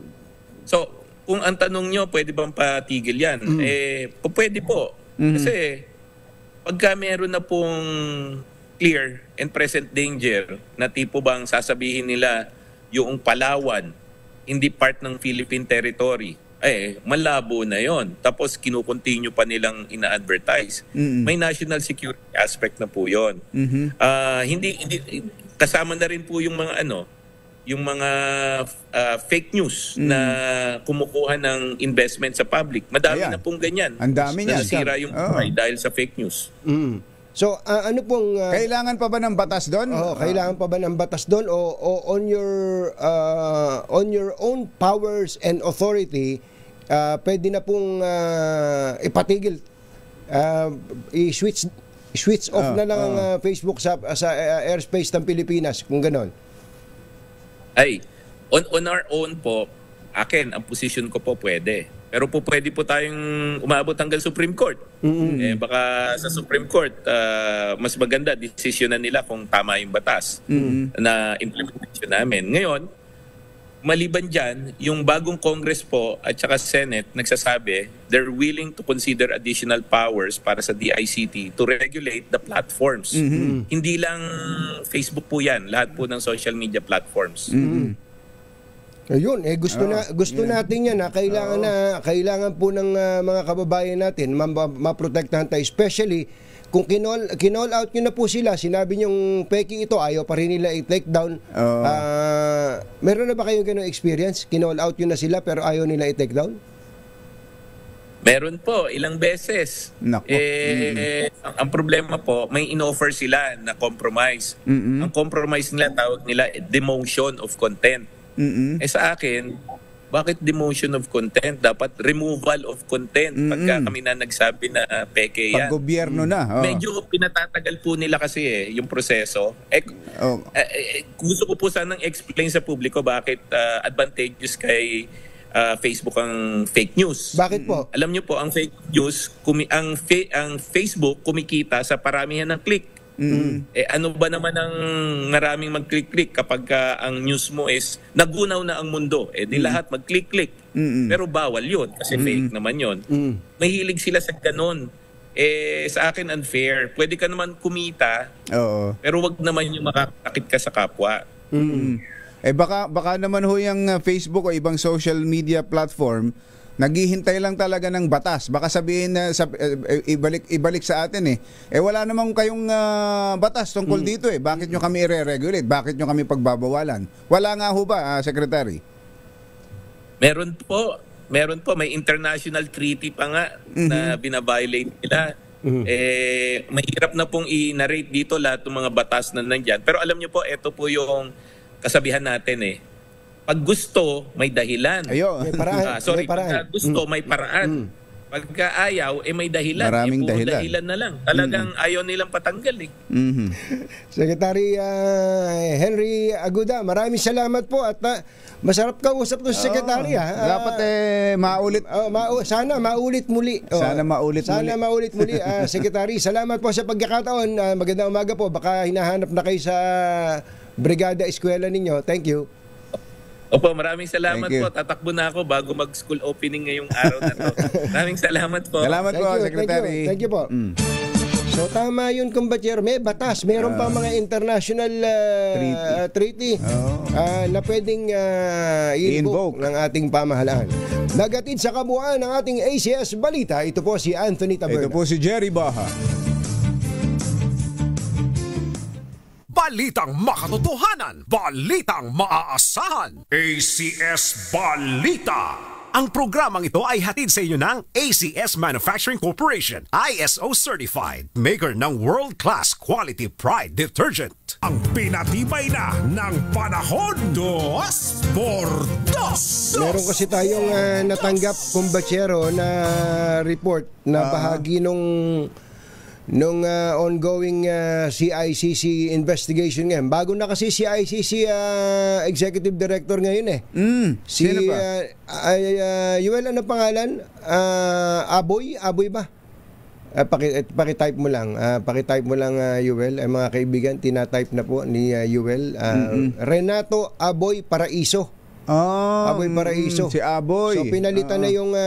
So, kung ang tanong nyo, pwede bang patigil yan? Pwede po. Kasi, pagka meron na pong clear and present danger na tipo bang sasabihin nila yung Palawan, hindi part ng Philippine territory, malabo na yon. Tapos kinukontinue pa nilang ina-advertise. May national security aspect na po yon. Hindi kasama na rin po yung mga yung mga fake news na kumukuha ng investment sa public. Madami na pong ganyan. Ang dami niyan. Nasira yung buhay dahil sa fake news. So ano pong kailangan pa ba ng batas doon? Kailangan pa ba ng batas doon o on your own powers and authority pwede na pong ipatigil, i-switch off na lang ang Facebook sa airspace ng Pilipinas kung ganon? On our own po, ang position ko po pwede. Pero po pwede po tayong umabot hanggang Supreme Court. Baka sa Supreme Court, mas maganda, desisyonan nila kung tama yung batas na implementation namin. Ngayon, maliban dyan, yung bagong Congress po at saka Senate nagsasabi they're willing to consider additional powers para sa DICT to regulate the platforms. Hindi lang Facebook po yan, lahat po ng social media platforms. Ayun, gusto natin yan. Kailangan po ng mga kababayan natin maprotektahan tayo, especially kung kinall out nyo na po sila, sinabi nyong peki ito, ayaw pa rin nila i-take down. Meron na ba kayong ganong experience? Kinall out nyo na sila pero ayaw nila i-take down? Meron po, ilang beses. Ang problema po, may in-offer sila na compromise. Ang compromise nila, tawag nila demotion of content. Sa akin, bakit demotion of content? Dapat removal of content pagka kami na nagsabi na peke yan. Pag gobyerno na. Medyo pinatatagal po nila kasi yung proseso. Gusto ko po sanang explain sa publiko bakit advantageous kay Facebook ang fake news. Bakit po? Alam niyo po, ang fake news, ang Facebook kumikita sa paramihan ng click. Ano ba naman ang maraming mag-click-click kapag ang news mo is nagunaw na ang mundo? Di lahat mag-click-click. Pero bawal yun kasi fake naman yun. Mahilig sila sa ganon. Sa akin unfair. Pwede ka naman kumita, pero wag naman yung makakakit ka sa kapwa. Baka naman ho yung Facebook o ibang social media platform naghihintay lang talaga ng batas. Baka sabihin na ibalik sa atin wala namang kayong batas tungkol dito Bakit nyo kami i-regulate? Bakit nyo kami pagbabawalan? Wala nga ho ba, Secretary? Meron po. May international treaty pa nga na binaviolate nila. Mahirap na pong i-narrate dito lahat ng mga batas na nandyan. Pero alam nyo po, ito po yung kasabihan natin Pag gusto, may dahilan. May paraan. Pagka gusto, may paraan. Pagka ayaw, may dahilan. Maraming dahilan na lang. Talagang ayaw nilang patanggal Secretary Henry Aguda, maraming salamat po at masarap kausap to sa Secretary. Dapat maulit. Sana maulit muli. Sana maulit muli. Secretary, salamat po sa pagkakataon. Magandang umaga po. Baka hinahanap na kayo sa Brigada Eskwela ninyo. Thank you. Opo, maraming salamat po. Tatakbo na ako bago mag-school opening ngayong araw na to. Maraming salamat po. Salamat po, Secretary. Thank you po. So tama yun, kumbachero. May batas. Meron pa mga international treaty na pwedeng i-invoke ng ating pamahalaan. Nagatid sa kabuuan ng ating ACS Balita. Ito po si Anthony Taberna. Ito po si Jerry Baha. Balitang makatotohanan, balitang maaasahan. ACS Balita. Ang programang ito ay hatid sa inyo ng ACS Manufacturing Corporation, ISO Certified, maker ng world-class quality Pride detergent. Ang pinatibay na ng panahon, 2x2. Meron kasi tayong natanggap, kumbatsero, na report na bahagi nung ongoing CICC investigation ngayon. Bago na kasi CICC executive director ngayon eh. Sino ba? Yuel, ano pangalan? Aboy ba? Paki-type mo lang. Paki-type mo lang, Yuel. Mga kaibigan, tina-type na po ni Yuel. Renato Aboy Paraiso. Aboy Paraiso. Si Aboy. So pinalitan na yung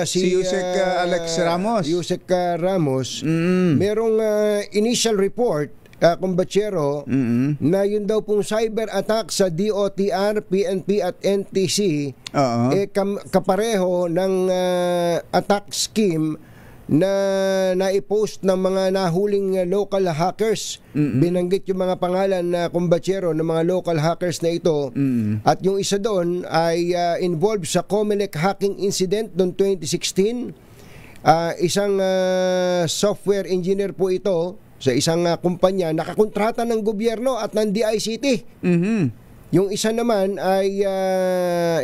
si Yusek Alex Ramos. Yusek Ramos. Merong initial report, kumbatsero, na yun daw pong cyber attack sa DOTR, PNP at NTC kapareho ng attack scheme na naipost ng mga nahuling local hackers. Binanggit yung mga pangalan na kumbatsero ng mga local hackers na ito. At yung isa doon ay involved sa Comelec hacking incident noong 2016. Isang software engineer po ito sa isang kumpanya, nakakontrata ng gobyerno at ng DICT. Yung isa naman ay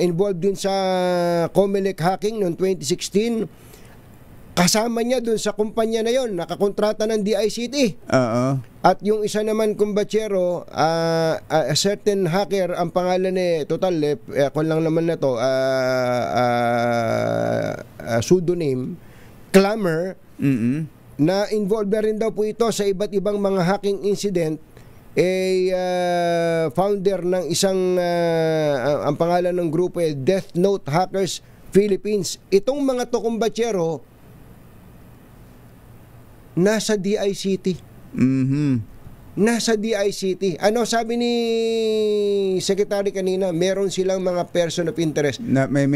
involved din sa Comelec hacking noong 2016. Kasama niya dun sa kumpanya na yon, nakakontrata ng DICT. At yung isa naman, kumbatsero, a certain hacker, ang pangalan total, kung lang naman na to, pseudonym, Clamor, na involved na rin daw po ito sa iba't ibang mga hacking incident. Founder ng isang, ang pangalan ng grupo Death Note Hackers Philippines. Itong mga to, kumbatsero, nasa DICT. Nasa DICT. Ano sabi ni Secretary kanina? Meron silang mga person of interest. Na may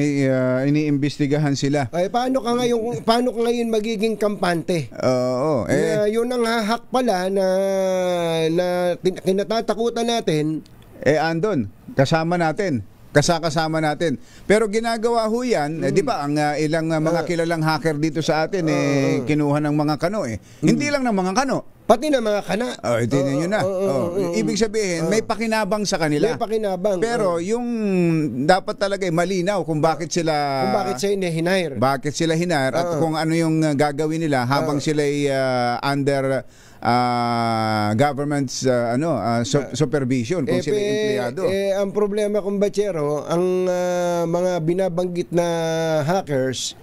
iniimbestigahan sila. Ay, paano ka ngayon magiging kampante? Yun ang hahak pala na kinatatakutan natin. Andon, kasama natin. Kasama natin. Pero ginagawa ho yan, di ba, ang ilang mga kilalang hacker dito sa atin, kinuha ng mga kano eh. Hindi lang ng mga kano. Pati ng mga kana. Tingnan nyo na. Ibig sabihin, may pakinabang sa kanila. May pakinabang. Pero yung dapat talaga malinaw kung bakit sila hinire. Bakit sila hinire at kung ano yung gagawin nila habang sila under government's supervision kung sila empleyado. Ang problema, kumbatsero, ang mga binabanggit na hackers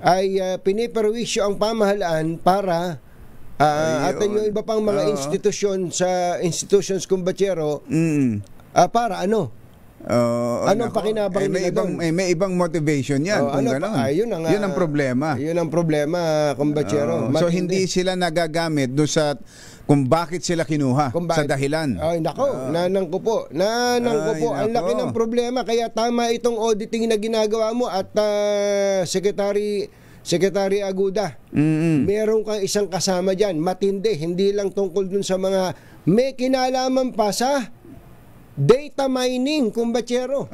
ay piniperwisyo ang pamahalaan para at yung iba pang mga institutions, kumbatsero, para ano? Anong pakinabang nila doon? May ibang motivation yan. Yun ang problema. Yun ang problema, kumbatsero. So hindi sila nagagamit doon sa kung bakit sila kinuha sa dahilan. Ay, nako, nanang ko po. Ang laki ng problema. Kaya tama itong auditing na ginagawa mo at Secretary Aguda. Meron kang isang kasama dyan, matindi. Hindi lang tungkol dun sa mga may kinalaman pa sa data mining, kumbatsero.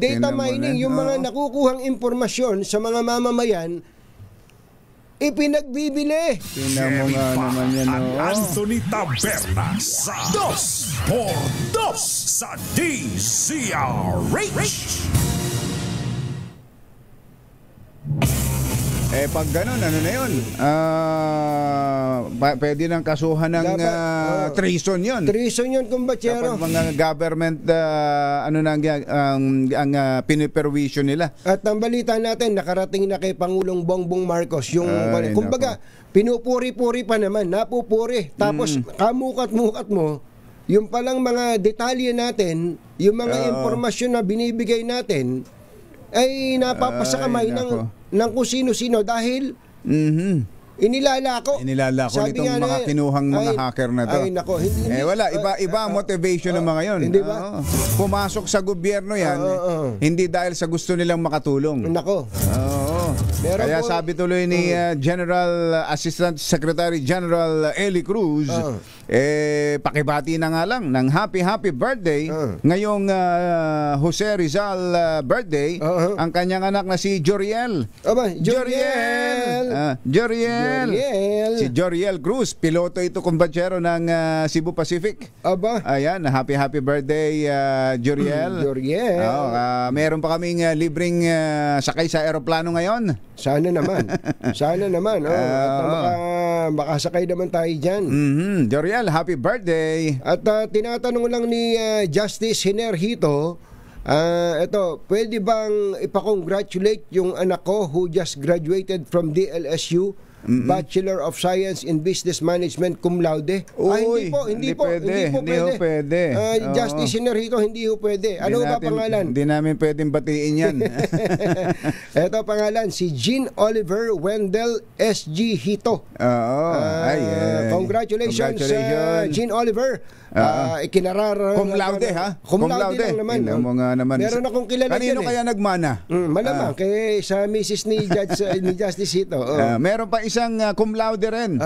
Data mining, yung mga nakukuhang impormasyon sa mga mamamayan, ipinagbibili. Tingnan mo nga naman yan. Anthony Taberna sa 2x2 sa DZRH. Pag ganun, ano na yun? Pwede nang kasuhan ng treason yun. Treason yun, kumbatsero. Kapag mga government, ang piniperwisyo nila. At ang balita natin, nakarating na kay Pangulong Bongbong Marcos. Yung, kumbaga, pinupuri-puri pa naman, napupuri. Tapos, kamukat-mukat mo, yung palang mga detalye natin, yung mga impormasyon na binibigay natin, ay napapasa kamay ng kung sino-sino dahil inilalako nitong mga kinuhang mga hacker na to. Ay, nako, wala, iba ang motivation ng mga yon. Hindi ba? Pumasok sa gobyerno yan, hindi dahil sa gusto nilang makatulong. Nako. Kaya sabi tuloy ni General Assistant Secretary General Eli Cruz, pakibati na nga lang ng happy birthday ngayong Jose Rizal birthday ang kanyang anak na si Joriel. Joriel. Si Joriel Cruz, piloto ito, kumbachero ng Cebu Pacific. Ayan, happy birthday Joriel. Meron pa kaming libreng sakay sa eroplano ngayon. Sana naman. Makasakay naman tayo dyan. Joriel, happy birthday. At tinatanong lang ni Justice Hinerhito, ito, pwede bang ipakongratulate yung anak ko who just graduated from DLSU, Bachelor of Science in Business Management cum laude? Hindi po pwede. Justice Hinerhito, hindi po pwede. Ano ba pangalan? Hindi namin pwedeng batiin yan. Ito pangalan, si Jean Oliver Wendell SG Hito. Congratulations, Jean Oliver. Ikinarara cum laude, ha? Cum laude lang naman. Meron akong kilala. Kanino kaya nagmana? Malamang kay sa Mrs. ni Justice Hito. Meron pa isang cum laude rin.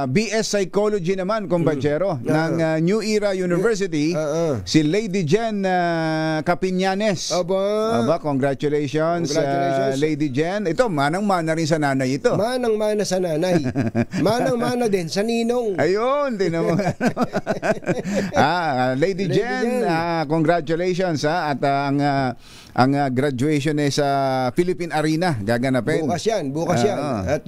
BS Psychology naman, kumbachero, ng New Era University, si Lady Jen Capiñanes. Congratulations, Lady Jen. Ito, manang-mana rin sa nanay ito. Manang-mana sa nanay. Manang-mana din sa ninong. Ayun, din naman. Lady Jen, congratulations, at ang graduation ay sa Philippine Arena gaganapin. Bukas yan. At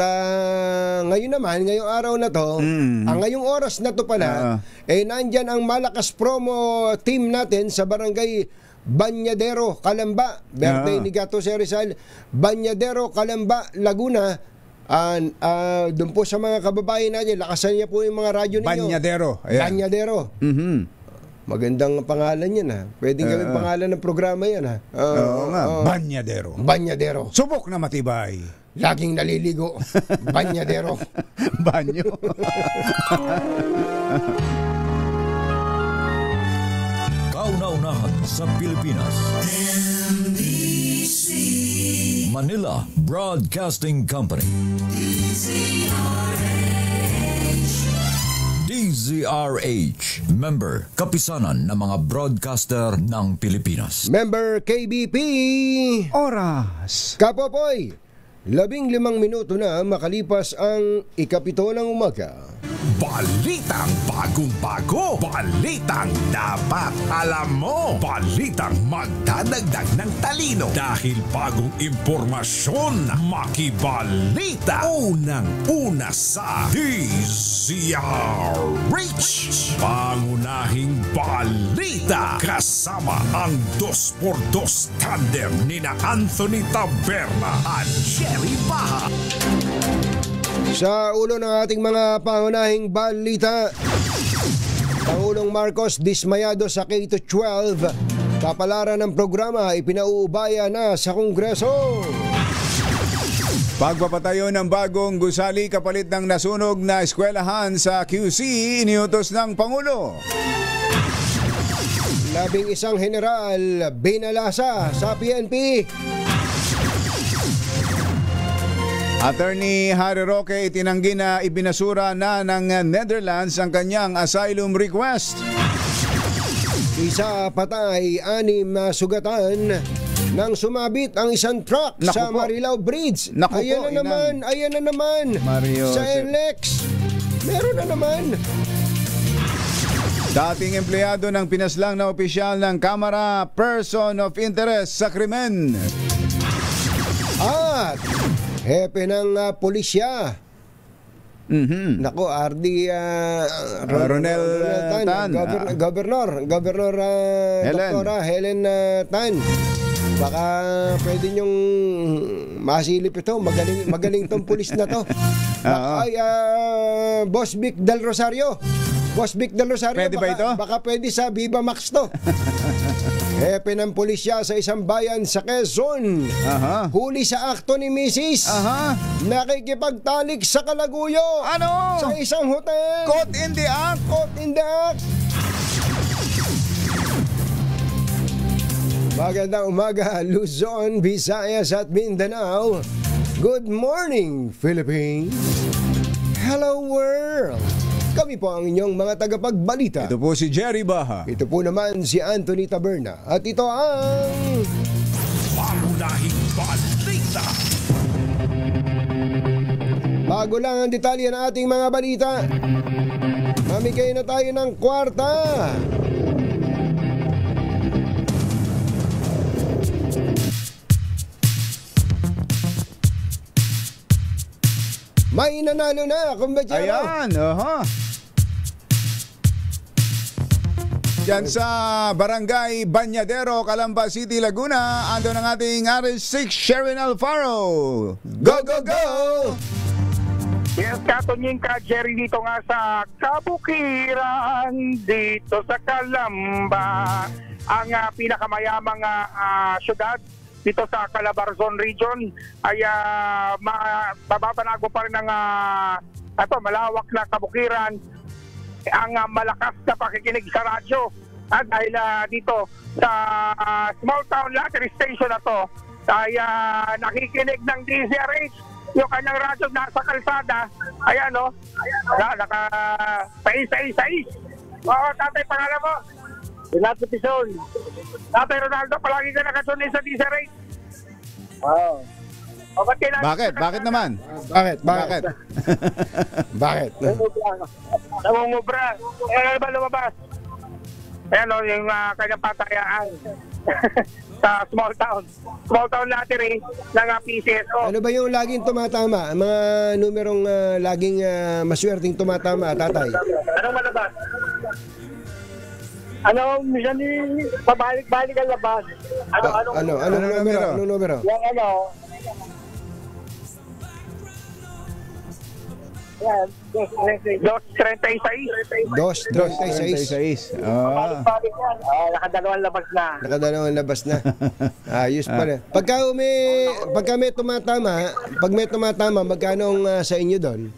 ngayong araw na to, ngayong oras na to pala, nandyan ang malakas promo team natin sa barangay Banyadero, Calamba. Birthday ni Gato Rizal. Banyadero, Calamba, Laguna. Doon po sa mga kababayan natin, lakasan niya po yung mga radyo ninyo. Banyadero. Magandang pangalan yan, Pwedeng gawing pangalan ng programa yan, Banyadero. Subok na matibay. Laging naliligo. Banyadero. Banyo. Kauna-unahan sa Pilipinas. NBC Manila Broadcasting Company. DZRH. Member, kapisanan ng mga broadcaster ng Pilipinas. Member KBP. Oras. Kapopoy, 15 minuto na makalipas ang 7 ng umaga. Balitang bagong-bago. Balitang dapat alam mo. Balitang magdadagdag ng talino. Dahil bagong impormasyon, makibalita. Unang-una sa DZRH. Pangunahing balita. Kasama ang 2x2 tandem nina Anthony Taberna at Jerry Baha. Sa ulo ng ating mga pangunahing balita, Pangulong Marcos dismayado sa K-12. Kapalaran ng programa ipinauubaya na sa Kongreso. Pagpapatayo ng bagong gusali kapalit ng nasunog na eskwelahan sa QC, iniutos ng Pangulo. 11 general binalasa sa PNP. Attorney Harry Roque itinanggi na ibinasura na ng Netherlands ang kanyang asylum request. Isa patay, 6 na sugatan nang sumabit ang isang truck sa Marilao Bridge. Ayan na naman. Mario, sa NLEX. Meron na naman. Dating empleyado ng pinaslang na opisyal ng Kamara, person of interest sa krimen. At hepe ng pulisya. Nako, RD Ronel Tan. Governor Doktora Helen Tan. Baka pwede nyong masilip ito. Magaling tong pulis na to. Boss Vic Del Rosario. Pwede ba ito? Baka pwede sa Viva Max to. Hepe ng pulisya sa isang bayan sa Quezon. Huli sa akto ni Mrs. Nakikipagtalik sa Kalaguyo. Ano? Sa isang hotel. Caught in the act. Magandang umaga, Luzon, Visayas at Mindanao. Good morning, Philippines. Hello, world. Kami po ang inyong mga tagapagbalita. Ito po si Jerry Baha. Ito po naman si Anthony Taberna. At ito ang... Pangunahing balita. Bago lang ang detalye ng ating mga balita, mamigay na tayo ng kwarta. May nanalo na, kumbachero. Ayan, Diyan sa Barangay Banyadero, Calamba City, Laguna, ando ng ating RS6 Sherin Alfaro. Go, go, go! Yes, katunying ka, Jerry, dito nga sa Kabukiran, dito sa Calamba, ang pinakamayamang syudad dito sa Calabarzon region ay mababanago pa rin ng malawak na kabukiran ang malakas na pakikinig sa radyo dahil dito sa small town lottery station na to ay nakikinig ng DZRH yung kanyang radyo nasa kalsada. Ayan naka 666. Oo, tatay, pangalan mo? Renato Tison. Tatay Ronaldo, palagi ka nakasunin sa DZRH. Oo. Bakit? Bakit naman? Bakit? Namumubra. Ano ba lumabas? Ayan yung kanyang patayaan sa small town. Small town lottery ng PCSO. Ano ba yung laging tumatama? Ang mga numerong laging maswerteng tumatama, tatay? Anong malabas? Minsan pabalik-balik ang labas. Anong numero? Yung Yan, 236. 236. Balik-balik yan. Nakadalawang labas na. Ayos pa rin. Pagka may tumatama, magkano sa inyo doon?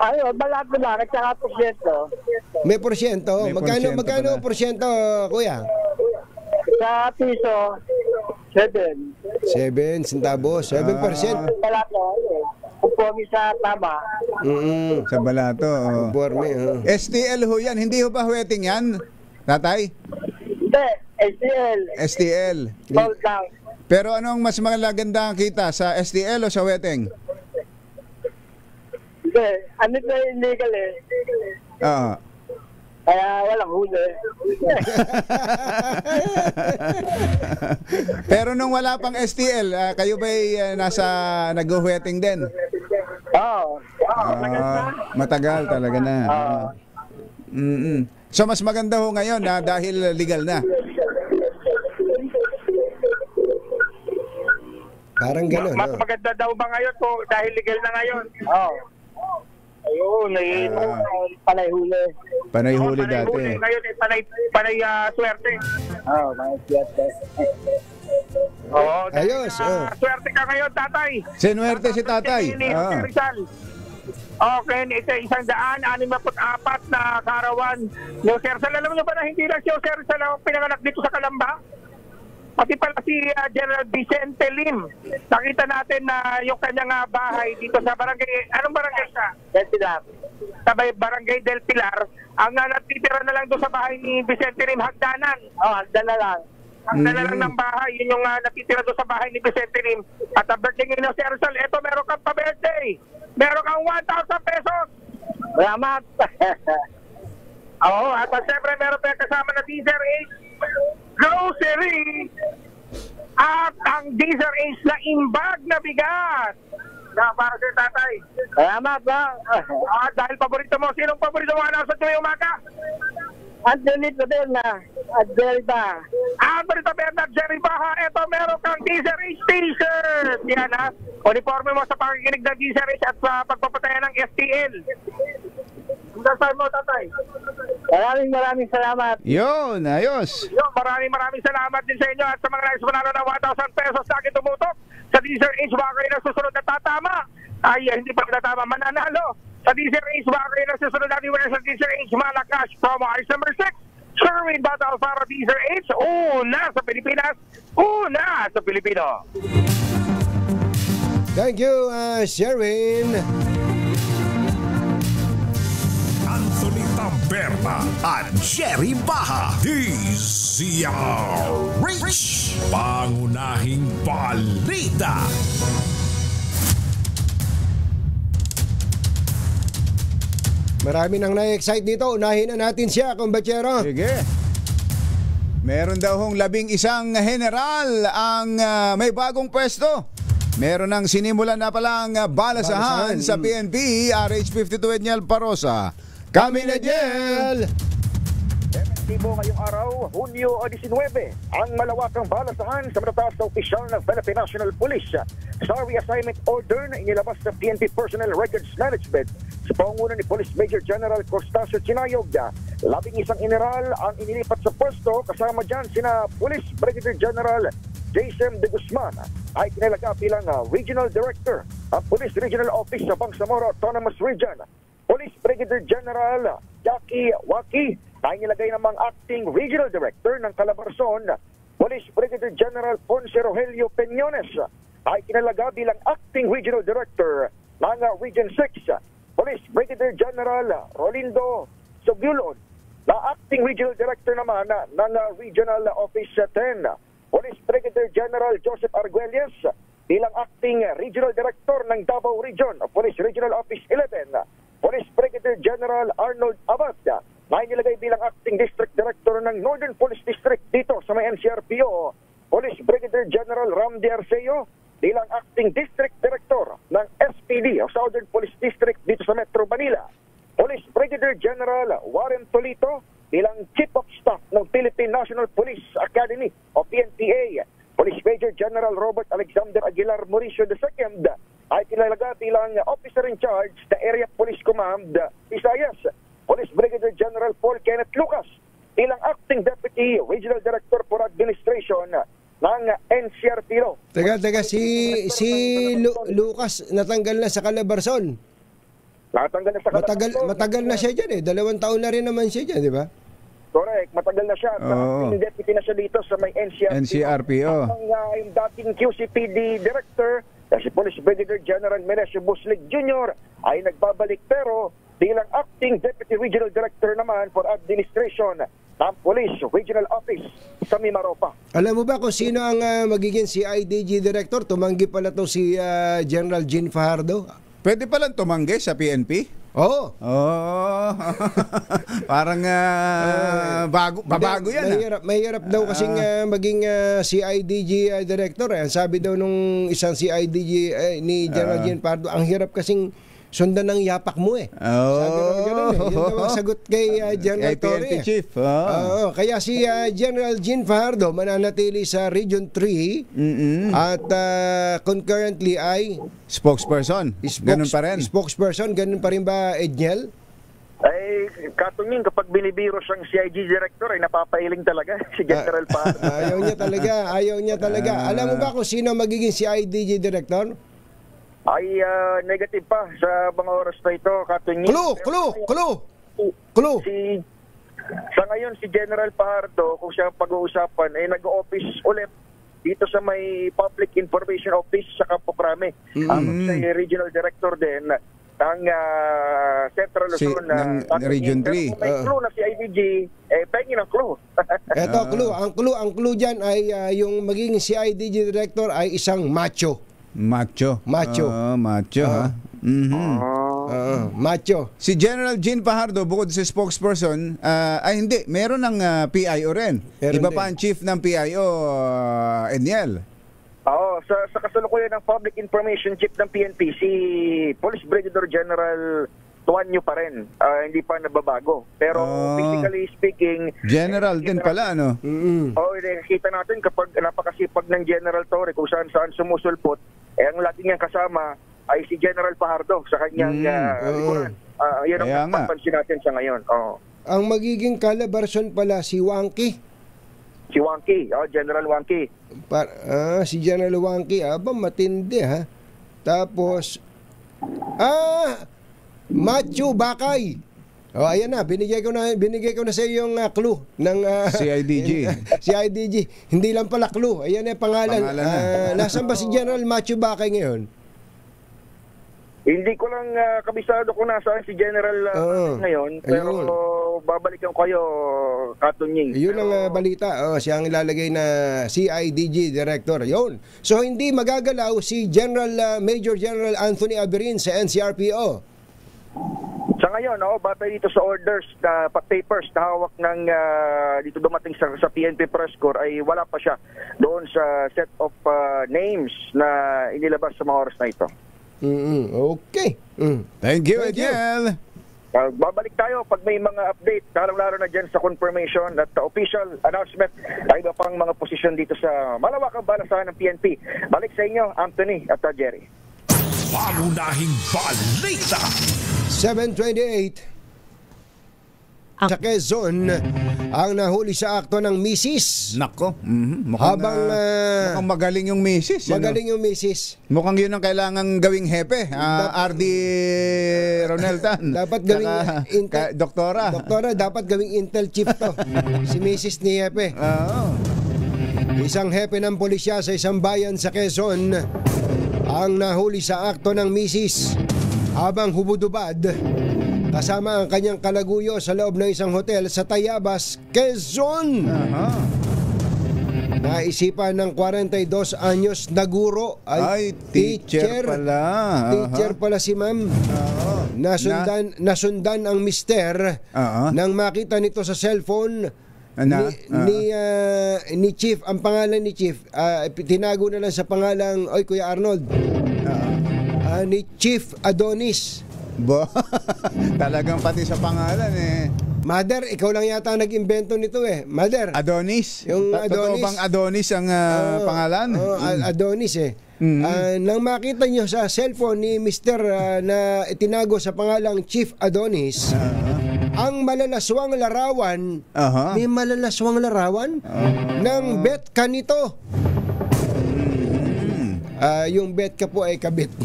Ayun, malato na, nagtsaka porsyento. May porsyento? May Magkano porsyento porsyento, kuya? Sa piso, 7. 7 centavos, 7%. Malato, Kumpumi sa tama. Sa Balato. Conforme. STL ho yan. Hindi ho ba wedding yan, tatay? Hindi, STL. STL. Sold lang. Pero anong mas maganda kita, sa STL o sa wedding? Hindi, ano na illegal Oo. Kaya walang huli. Pero nung wala pang STL, kayo ba'y nag-wedding din? Oo. Matagal talaga na. So mas maganda ho ngayon dahil legal na. Parang gano'n. Mas maganda daw ba ngayon dahil legal na ngayon? Oo. Ayun, panay huli. Panay huli dati. Ngayon panay swerte. Oo, panay swerte. Ayos. Swerte ka ngayon, tatay. Sinuwerte si tatay. Okay, isang 164 na karawan. Yung Sersal, alam nyo ba na hindi lang si Sersal ang pinanganak dito sa Calamba? Pati pala si General Vicente Lim. Nakita natin na yung kanyang bahay dito sa barangay. Anong barangay siya? Del Pilar. Sa barangay Del Pilar. Ang natitira na lang doon sa bahay ni Vicente Lim, hagdanan. Hagdan na lang. Hagdan na lang ng bahay. Yun yung natitira doon sa bahay ni Vicente Lim. At ang birthday ngayon si Arsal, eto meron kang pa-birthday. Meron kang 1,000 pesos. Salamat. At siyempre meron pa kasama na DZRH grocery at ang DZRH na imbag na bigas para sa tatay. Salamat ba? Dahil paborito mo, sinong paborito mo sa tuwing umaga? Anthony Taberna at Jerry Baha. Anthony Taberna at Jerry Baha. Ito meron kang DZRH t-shirt. Yan uniforme mo sa pakikinig ng DZRH at sa pagpapatayan ng STL. Dasal mo, tatay. Maraming salamat. Yun, ayos. Maraming salamat din sa inyo at sa mga nais manalo ng 1,000 pesos sa akin tumutok. Sa DZRH, baka kayo na susunod na tatama. Hindi pa tatama, mananalo. Sa DZRH, baka kayo na susunod na winner sa DZRH Malacash promo ice number 6. Sherwin Battle para DZRH. Una sa Pilipinas. Una sa Pilipino. Thank you, Sherwin. Berta at Jerry Baha. DZRH, pangunahing balita. Marami nang na-excite dito. Unahin na natin siya, kumbachero. Sige. Meron daw hong 11 general ang may bagong pwesto. Meron ng sinimulan na palang balasahan sa PNP, RH52 Edniel Parosa. Kami na Jel! Epektibo ngayong araw, Hunyo 19, ang malawakang balasahan sa matataas na opisyal ng Philippine National Police sa reassignment order na inilabas sa PNP Personnel Records Management sa pangunguna ni Police Major General Costasio Chinayog. 11 general ang inilipat sa pwesto, kasama dyan sina Police Brigadier General Jason De Guzman ay kinalaga bilang Regional Director ang Police Regional Office sa Bangsamoro Autonomous Region. Police Brigadier General Jackie Waki ay nilagay namang Acting Regional Director ng Calabarzon. Police Brigadier General Ponce Rogelio Peñones ay kinalaga bilang Acting Regional Director ng Region 6. Police Brigadier General Rolindo Sogyulon na Acting Regional Director naman ng Regional Office 10. Police Brigadier General Joseph Arguelles bilang Acting Regional Director ng Davao Region, Police Regional Office 11. Police Brigadier General Arnold Abad na inilagay bilang Acting District Director ng Northern Police District dito sa may NCRPO. Police Brigadier General Ramdi Arceo bilang Acting District Director ng SPD o Southern Police District dito sa Metro Manila. Police Brigadier General Warren Tolito bilang Chief of Staff ng Philippine National Police Academy o PNPA. Police Major General Robert Alexander Aguilar Mauricio II ay kinalaga bilang Officer in Charge the Area Police Command Visayas. Police Brigadier General Paul Kenneth Lucas bilang Acting Deputy Regional Director for Administration ng NCRPO. Teka, si Lucas natanggal na sa Calabarzon. Natanggal na sa Calabarzon. Matagal na siya dyan 2 taon na rin naman siya dyan, di ba? Correct, matagal na siya. Acting Deputy na siya dito sa may NCRPO. Ang dating QCPD Director, si Police Brigadier General Menesio Buslig Jr. ay nagbabalik pero bilang Acting Deputy Regional Director naman for Administration ng Police Regional Office sa Mimaropa. Alam mo ba kung sino ang magiging CIDG Director? Tumanggi pala to si General Jean Fajardo. Pwede palang tumanggi sa PNP? Oo. Oh. Parang babago yan. Mahirap daw kasing maging CIDG Director. Ang sabi daw nung isang CIDG ni General Jean Pardo, ang hirap kasing sundan ng yapak mo eh. Sabi daw gano'n eh. Yun daw ang sagot kay General Torre. Chief. Kaya si General Jean Fajardo mananatili sa Region 3 at concurrently ay spokesperson. Ganun pa rin. Spokesperson, ganun pa rin ba, Edniel? Ay, katunying kapag binibiro siyang CIG Director ay napapailing talaga si General Fajardo. Ayaw niya talaga. Alam mo ba kung sino magiging CIDG Director? Ay negative pa sa mga oras na ito, katunying. Clue. Sa ngayon si General Fajardo, kung siya pag-uusapan, ay nag-office ulit dito sa may Public Information Office sa Campo Crame. Siya Regional Director din ng Central Luzon ng Region 3. May clue na si IDG, pengi ng clue. Eto, clue. Ang clue dyan ay yung magiging CIDG Director ay isang macho. Macho. Ha? Macho. Si General Jean Fajardo, bukod sa spokesperson, ay hindi, meron ng PIO rin. Iba pa ang chief ng PIO, Edniel. Oo, sa kasalukuyan ng Public Information Chief ng PNP, si Police Brigadier General Tuanyo pa rin. Hindi pa nababago. Pero physically speaking, General din pala, ano? Nakikita natin kapag napakasipag ng General Torre kung saan sumusulpot, ang lagi niyang kasama ay si General Fajardo sa kanyang likuran. Yan ang papansin natin sa ngayon. Ang magiging Calabarzon pala si Wangki. Si Wangki, General Wangki. Si General Wangki, matindi ha. Tapos, Macho Bakay. Ayan na, binigay ko na sa iyo yung clue ng CIDG. CIDG. Hindi lang pala clue. Ayan na pangalan. Nasaan ba si General Macho Bakay ngayon? Hindi ko lang kabisado kung nasaan si General ngayon, pero babalikan ko kayo, Katunying. Yun ang balita. Siya ang ilalagay na CIDG Director. Yun. So hindi magagalaw si Major General Anthony Aberin sa NCRPO. Sa ngayon, batay dito sa orders na papers na hawak ng dito dumating sa PNP press corps, ay wala pa siya doon sa set of names na inilabas sa mga oras na ito. Okay. Thank you, Ediel. Babalik tayo pag may mga update, lalo na dyan sa confirmation at official announcement na iba pang mga posisyon dito sa malawakang balasahan ng PNP. Balik sa inyo, Anthony at Jerry. Pangunahing balita. 7:28. Sa Quezon, ang nahuli sa akto ng misis. Nako. Mukhang magaling yung misis. Magaling yung misis. Mukhang yun ang kailangang gawing hepe. RD Ronel Tan. Dapat gawing doktora. Doktora, dapat gawing Intel chief to. Si misis ni Hepe. Isang hepe ng pulisya sa isang bayan sa Quezon ang nahuli sa akto ng misis habang hubudubad kasama ang kanyang kalaguyo sa loob ng isang hotel sa Tayabas, Quezon. Naisipan ng 42 anyos na guro ay teacher pala. Teacher pala si ma'am. Nasundan ang mister nang makita nito sa cellphone ni Chief. Ang pangalan ni Chief, tinago na lang sa pangalang Kuya Arnold. Ni Chief Adonis. Talagang pati sa pangalan Mother, ikaw lang yata nag-imbento nito Mother. Adonis? Yung Adonis. Totoo bang Adonis ang pangalan? Adonis nang makita nyo sa cellphone ni Mr. Na itinago sa pangalang Chief Adonis, ang malalaswang larawan, may malalaswang larawan ng bet ka nito. Yung bet ka po ay kabit.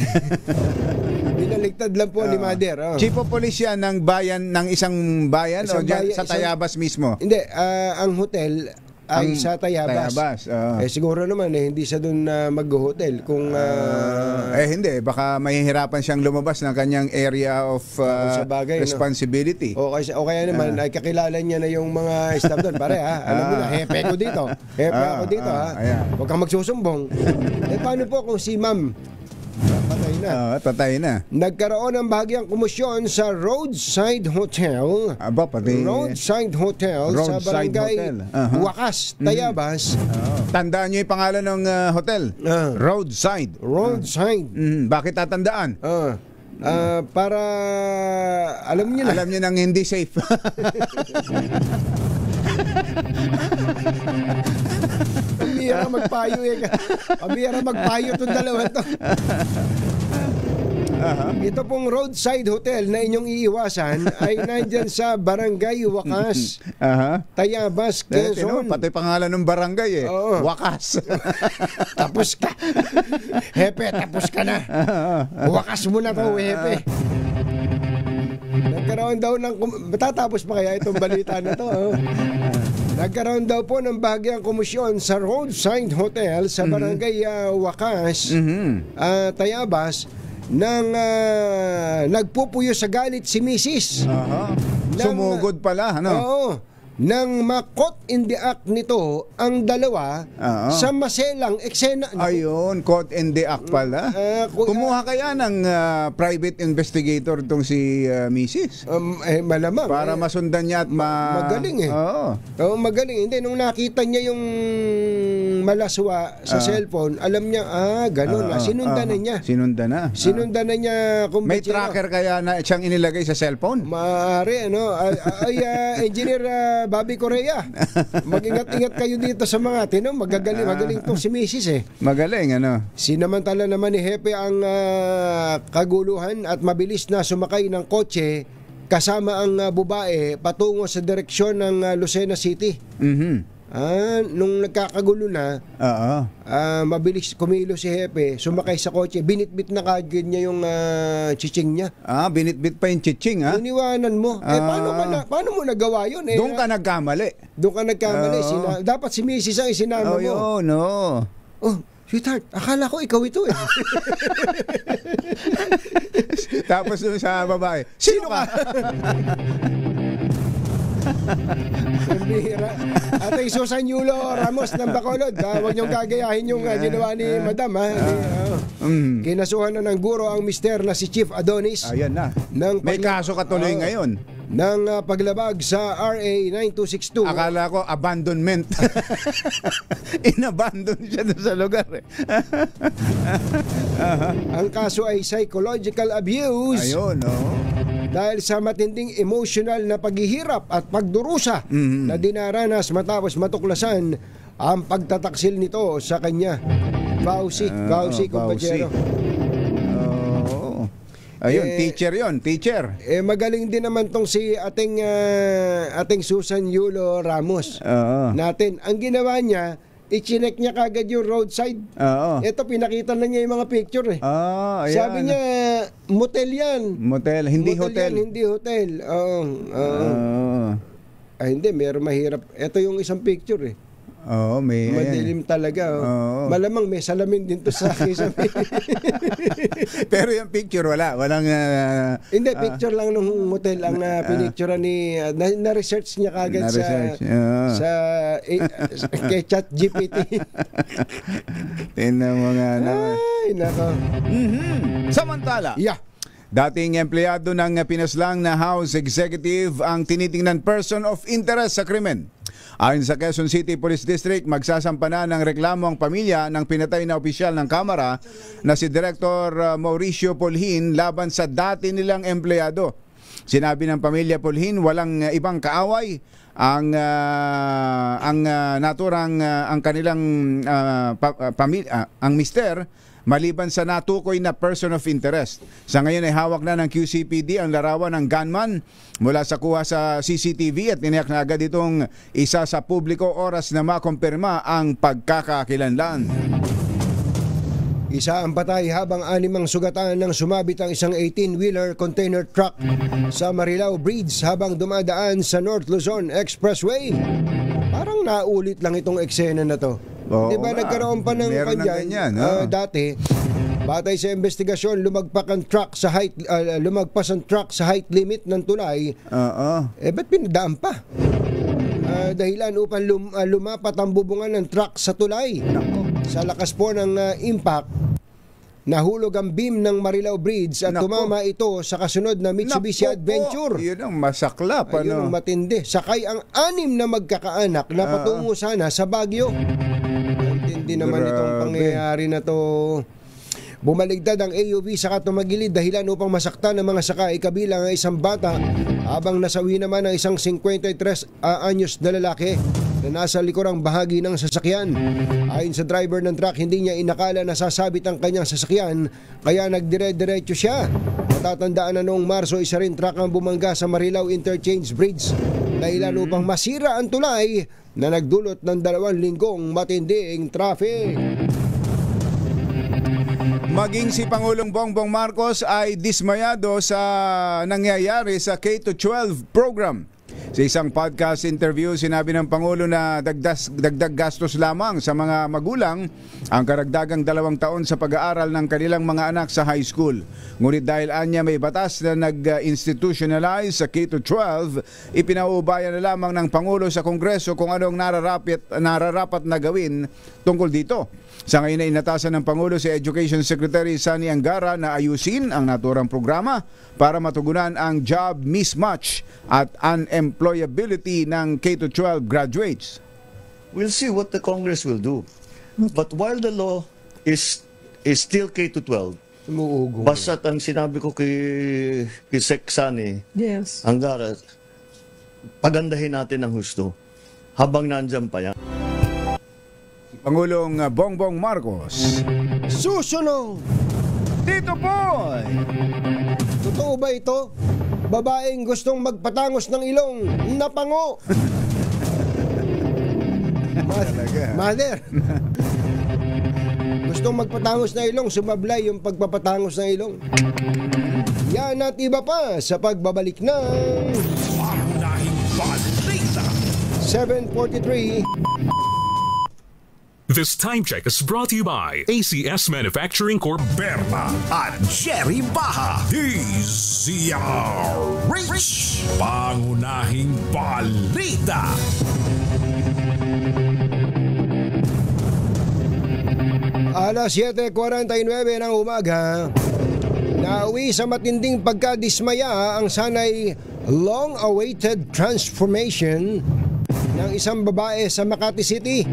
Binaligtad lang po ni Mother. Chief of Police yan ng bayan, ng isang bayan o dyan sa Tayabas mismo? Hindi, ang hotel ay sa Tayabas. Siguro naman hindi siya doon mag-hotel kung hindi, baka mahihirapan siyang lumabas ng kanyang area of responsibility. O kaya naman ay kakilala niya na yung mga staff doon. Pare alam mo na, hepe ko dito. Hepe ako dito Huwag kang magsusumbong. Paano po kung si ma'am patay na? Nagkaroon ng bahagyang komusyon sa Roadside Hotel. Roadside Hotel sa barangay Wakas, Tayabas. Tandaan niyo yung pangalan ng hotel? Roadside. Bakit tatandaan? Para alam niyo na. Alam niyo nang hindi safe. Pabira magpayo Pabira magpayo itong dalawa to. Ito pong Roadside Hotel na inyong iiwasan ay nandyan sa Barangay Wakas, Tayabas, Quezon. Pati pangalan ng barangay Wakas. Tapos ka. Hepe, tapos ka na. Wakas mo na to, Hepe. Nagkaroon daw ng matatapos pa kaya itong balita na to. Nagkaroon daw po ng bahagyang komisyon sa Roadside Hotel sa Barangay Wakas, Tayabas, nang nagpupuyo sa galit si Mrs. Sumugod pala, Oo. Nang makot in the act nito ang dalawa sa maselang eksena. Ayun, caught in the act pala. Kumuha kaya ng private investigator itong si Mrs. Malamang. Para masundan niya at magaling magaling. Hindi, nung nakita niya yung malaswa sa cellphone, alam niya, ganun sinundan na niya. Sinundan na niya. May tracker kaya na siyang inilagay sa cellphone? Maaari, Engineer Bobby Correa, mag-ingat-ingat kayo dito sa mga magaling tong si Mrs. Magaling, Sinamantala naman ni Hepe ang kaguluhan at mabilis na sumakay ng kotse kasama ang babae patungo sa direksyon ng Lucena City. Nung nagkakagulo na, mabilis kumilo si Hepe, sumakay sa kotse, binitbit na kagad niya yung chiching niya. Binitbit pa yung chiching, Iniwanan mo. Paano mo nagawa yun? Doon ka nagkamali. Dapat si Mrs. ang isinama mo. No. Sweetheart, akala ko ikaw ito eh. Tapos doon sa babae, sino ka? Ating Susan Yulo Ramos ng Bacolod, huwag niyong gagayahin yung ginawa ni Madam. Kinasuhan na ng guro ang mister na si Chief Adonis. Ayan na. May kaso katuloy ngayon. Ng paglabag sa RA 9262. Akala ko abandonment. Inabandon siya doon sa lugar. Ang kaso ay psychological abuse. Ayun, dahil sa matinding emotional na paghihirap at pagdurusa na dinaranas matapos matuklasan ang pagtataksil nito sa kanya. Vauci, kumpanyero. Ayun, teacher. Magaling din naman tong si ating Susan Yulo Ramos. Natin. Ang ginawa niya, i-chinek niya kagad yung roadside. Ito, pinakita na niya yung mga picture eh. Sabi niya, motel yan. Motel, hindi hotel. Hindi hotel. Hindi, meron mahirap. Ito yung isang picture eh. May madilim talaga. Malamang may salamin din to sa akin. Pero yung picture walang hindi, picture lang ng motel ang pinicture ni na-research niya kagad sa kay ChatGPT. Tingnan mo nga naman. Ay, nako. Samantala. Dating empleyado ng pinaslang na House Executive ang tinitingnan person of interest sa krimen. Ayon sa Quezon City Police District, magsasampa na ng reklamo ang pamilya ng pinatay na opisyal ng Kamara na si Director Mauricio Polhin laban sa dati nilang empleyado. Sinabi ng pamilya Polhin walang ibang kaaway ang naturang ang kanilang ang mister maliban sa natukoy na person of interest. Sa ngayon ay hawak na ng QCPD ang larawan ng gunman mula sa kuha sa CCTV at tiniyak na agad itong isa sa publiko oras na makumpirma ang pagkakakilanlan. Isa ang patay habang 6 ang sugatan ng sumabit ang isang 18-wheeler container truck sa Marilao Bridge habang dumadaan sa North Luzon Expressway. Parang naulit lang itong eksena na to. Diba nagkaroon pa ng kanyan dati, batay sa investigasyon, lumagpas ang truck sa height limit ng tulay. Ba't pinadaan pa? Dahilan upang lumapat ang bubungan ng truck sa tulay. Sa lakas po ng impact, nahulog ang beam ng Marilao Bridge at tumama ito sa kasunod na Mitsubishi Adventure. Yun ang masaklap. Yun ang matindi. Sakay ang 6 na magkakaanak na patungo sana sa Baguio. Hindi naman itong pangyayari na to. Bumaligtad ang AUV sa tumagilid dahilan upang masaktan ng mga sakay kabilang ang isang bata habang nasawi naman ang isang 53 anyos na lalaki na nasa likurang bahagi ng sasakyan. Ayon sa driver ng truck, hindi niya inakala na sasabit ang kanyang sasakyan kaya nagdire-diretso siya. Matatandaan na noong Marso, isa rin truck ang bumangga sa Marilao Interchange Bridge dahilan upang masira ang tulay na nagdulot ng 2 linggong matinding traffic. Maging si Pangulong Bongbong Marcos ay dismayado sa nangyayari sa K-12 program. Sa isang podcast interview, sinabi ng Pangulo na dagdag gastos lamang sa mga magulang ang karagdagang 2 taon sa pag-aaral ng kanilang mga anak sa high school. Ngunit dahil anya may batas na nag-institutionalize sa K-12, ipinauubayan na lamang ng Pangulo sa Kongreso kung anong nararapat na gawin tungkol dito. Sa ngayon ay inatasan ng Pangulo si Education Secretary Sani Angara na ayusin ang naturang programa para matugunan ang job mismatch at unemployability ng K-12 graduates. We'll see what the Congress will do. But while the law is still K-12, basta't ang sinabi ko kay Sec Sani Angara, pagandahin natin ang husto habang nandyan pa yan. Pangulong Bongbong Marcos. Susunod! Dito po! Totoo ba ito? Babaeng gustong magpatangos ng ilong, napango! Mother! Gustong magpatangos ng ilong, sumablay yung pagpapatangos ng ilong. Yan at iba pa sa pagbabalik ng Pangunahing balita. 7:43. This time check is brought to you by ACS Manufacturing Corp. Berta at Jerry Baha. DZRH. Pangunahing balita. Alas 7:49 ng umaga, nauwi sa matinding pagkadismaya ang sanay long-awaited transformation ng isang babae sa Makati City.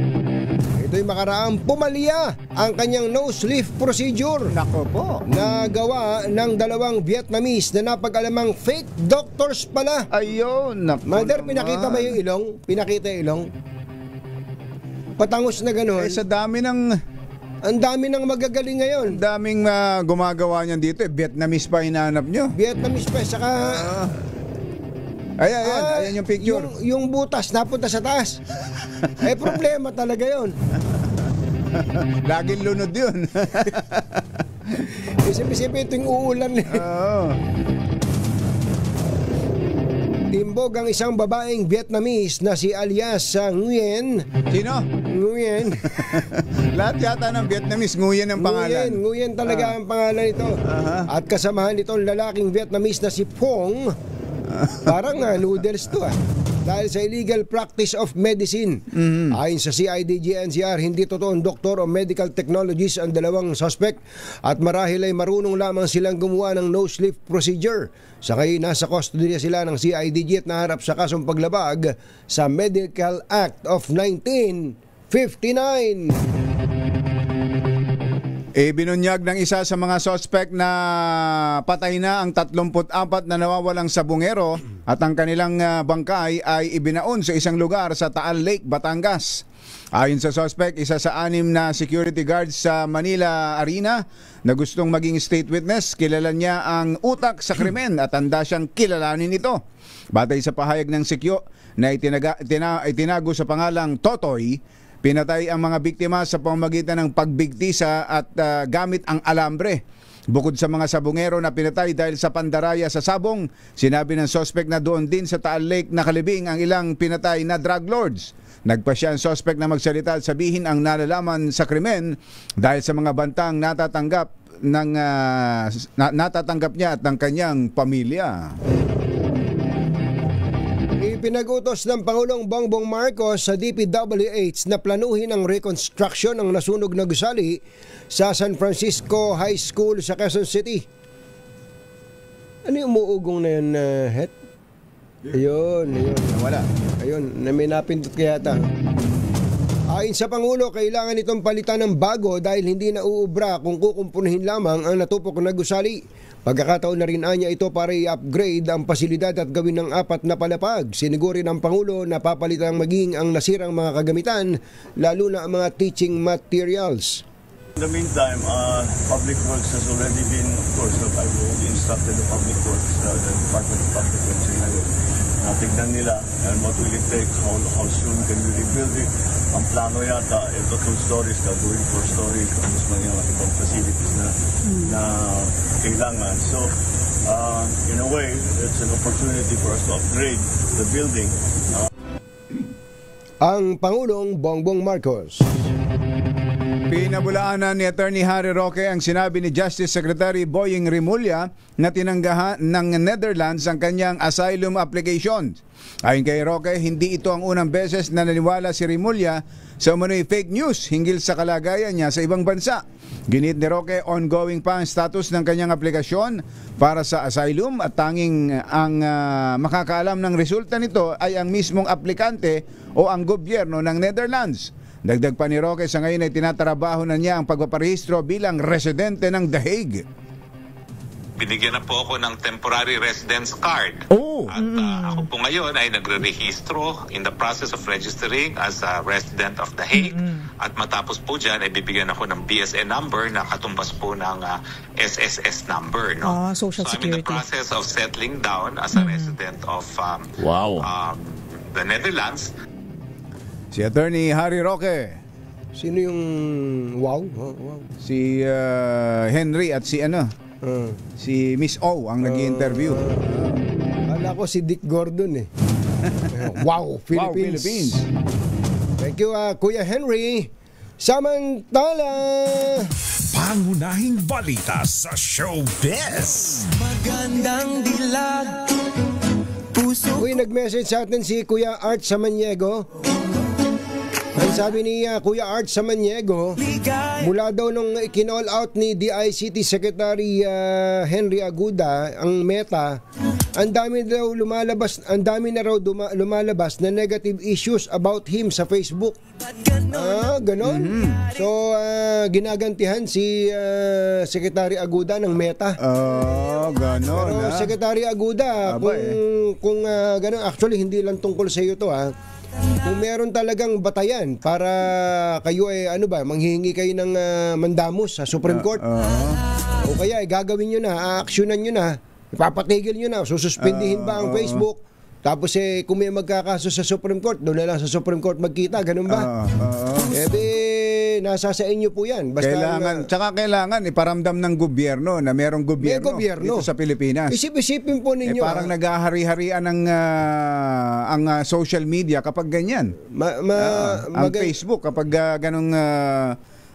Ito'y makaraang pumalya ang kanyang nose lift procedure. Nako po. Na gawa ng dalawang Vietnamese na napag-alamang fake doctors pala. Ayun, nako. Mother, pinakita ba yung ilong? Pinakita yung ilong? Patangos na gano'n. Sa dami ng... Ang dami ng magagaling ngayon. Ang daming gumagawa niyan dito. Vietnamese pa hinahanap nyo. Vietnamese pa, saka... Ayan yung picture. Yung butas napunta sa taas. Problema talaga yon. Laging lunod yun. Isip-isipin ito yung uulan. Timbog ang isang babaeng Vietnamese na si alias Nguyen. Sino? Nguyen. Lahat yata ng Vietnamese, Nguyen ang pangalan. Nguyen talaga ang pangalan ito. At kasamahan nitong lalaking Vietnamese na si Pong. Parang noodles to dahil sa illegal practice of medicine. Ayon sa CIDG-NCR, hindi totoong doktor o medical technologies ang dalawang suspect at marahil ay marunong lamang silang gumawa ng nose lift procedure. Sakay nasa custody sila ng CIDG at naharap sa kasong paglabag sa Medical Act of 1959. Binunyag ng isa sa mga suspect na patay na ang 34 na nawawalang sabungero at ang kanilang bangkay ay ibinaon sa isang lugar sa Taal Lake, Batangas. Ayon sa suspect, isa sa 6 na security guards sa Manila Arena na gustong maging state witness, kilala niya ang utak sa krimen at handa siyang kilalanin ito. Batay sa pahayag ng sikyo na itinago sa pangalang Totoy, pinatay ang mga biktima sa pamamagitan ng pagbigtisa at gamit ang alambre. Bukod sa mga sabungero na pinatay dahil sa pandaraya sa sabong, sinabi ng suspect na doon din sa Taal Lake nakalibing ang ilang pinatay na drug lords. Nagpasya ang suspect na magsalita at sabihin ang nalalaman sa krimen dahil sa mga bantang natatanggap niya at ng kanyang pamilya. Ipinag-utos ng Pangulong Bongbong Marcos sa DPWH na planuhin ang reconstruction ng nasunog na gusali sa San Francisco High School sa Quezon City. Ano yung umuugong na yun, Het? Ayun. Wala. Ayun, may napindot kaya yata. Ayon sa Pangulo, kailangan itong palitan ng bago dahil hindi na uubra kung kukumpunin lamang ang natupok na gusali. Pagkakataon na rin anya ito para i-upgrade ang pasilidad at gawin ng 4 na palapag. Sinigurin ng Pangulo na papalitan maging ang nasirang mga kagamitan, lalo na ang mga teaching materials. In the meantime, Public Works has already been, of course, I've already instructed the Public Works, the Department of Public Works, tignan nila and what will it take, how soon can we rebuild it. Ang plano yata, ito 2 stories, gagawin 4 stories, tapos man yung ibang facilities na kailangan. So, in a way, it's an opportunity for us to upgrade the building. Ang Pangulong Bongbong Marcos. Pinabulaanan ni Attorney Harry Roque ang sinabi ni Justice Secretary Boying Rimulya na tinanggahan ng Netherlands ang kanyang asylum application. Ayon kay Roque, hindi ito ang unang beses na naniwala si Rimulya sa umano'y fake news hinggil sa kalagayan niya sa ibang bansa. Ginit ni Roque, ongoing pa ang status ng kanyang aplikasyon para sa asylum at tanging ang makakaalam ng resulta nito ay ang mismong aplikante o ang gobyerno ng Netherlands. Dagdag pa ni Roque, sa ngayon ay tinatrabaho na niya ang pagpaparehistro bilang residente ng The Hague. Binigyan na po ako ng temporary residence card. At ako po ngayon ay nagre-rehistro in the process of registering as a resident of The Hague. At matapos po dyan, ay bibigyan ako ng BSN number na katumbas po ng SSS number. No? Social so Security. I'm in the process of settling down as a resident of the Netherlands. Si Attorney Harry Roque. Sino yung wow? Si Henry at si si Miss O ang nag-i-interview. Akala ko si Dick Gordon Wow, Philippines. Wow, Philippines. Thank you, Kuya Henry. Samantala, Pangunahing balita sa showbiz. Magandang dilag. uy, nag-message sa atin si Kuya Art Samaniego. Ang sabi ni Kuya Art Samaniego, mula daw nung kinall out ni DICT Secretary Henry Aguda ang Meta, ang dami na raw lumalabas na negative issues about him sa Facebook. Ganon. So, ginagantihan si Secretary Aguda ng Meta. Ganon. Pero Secretary Aguda, kung ganon, actually hindi lang tungkol sa iyo to kung meron talagang batayan para kayo manghihingi kayo ng mandamus sa Supreme Court, o kaya gagawin nyo na, aaksyonan nyo na, ipapatigil nyo na, sususpindihin ba ang Facebook, tapos kung may magkakaso sa Supreme Court, doon na lang sa Supreme Court magkita, ganun ba? Nasa sa inyo po yan. Basta kailangan iparamdam ng gobyerno na merong gobyerno dito sa Pilipinas. Isip-isipin po ninyo. Parang naghahari-harian ang social media kapag ganyan. Ang Facebook kapag ganong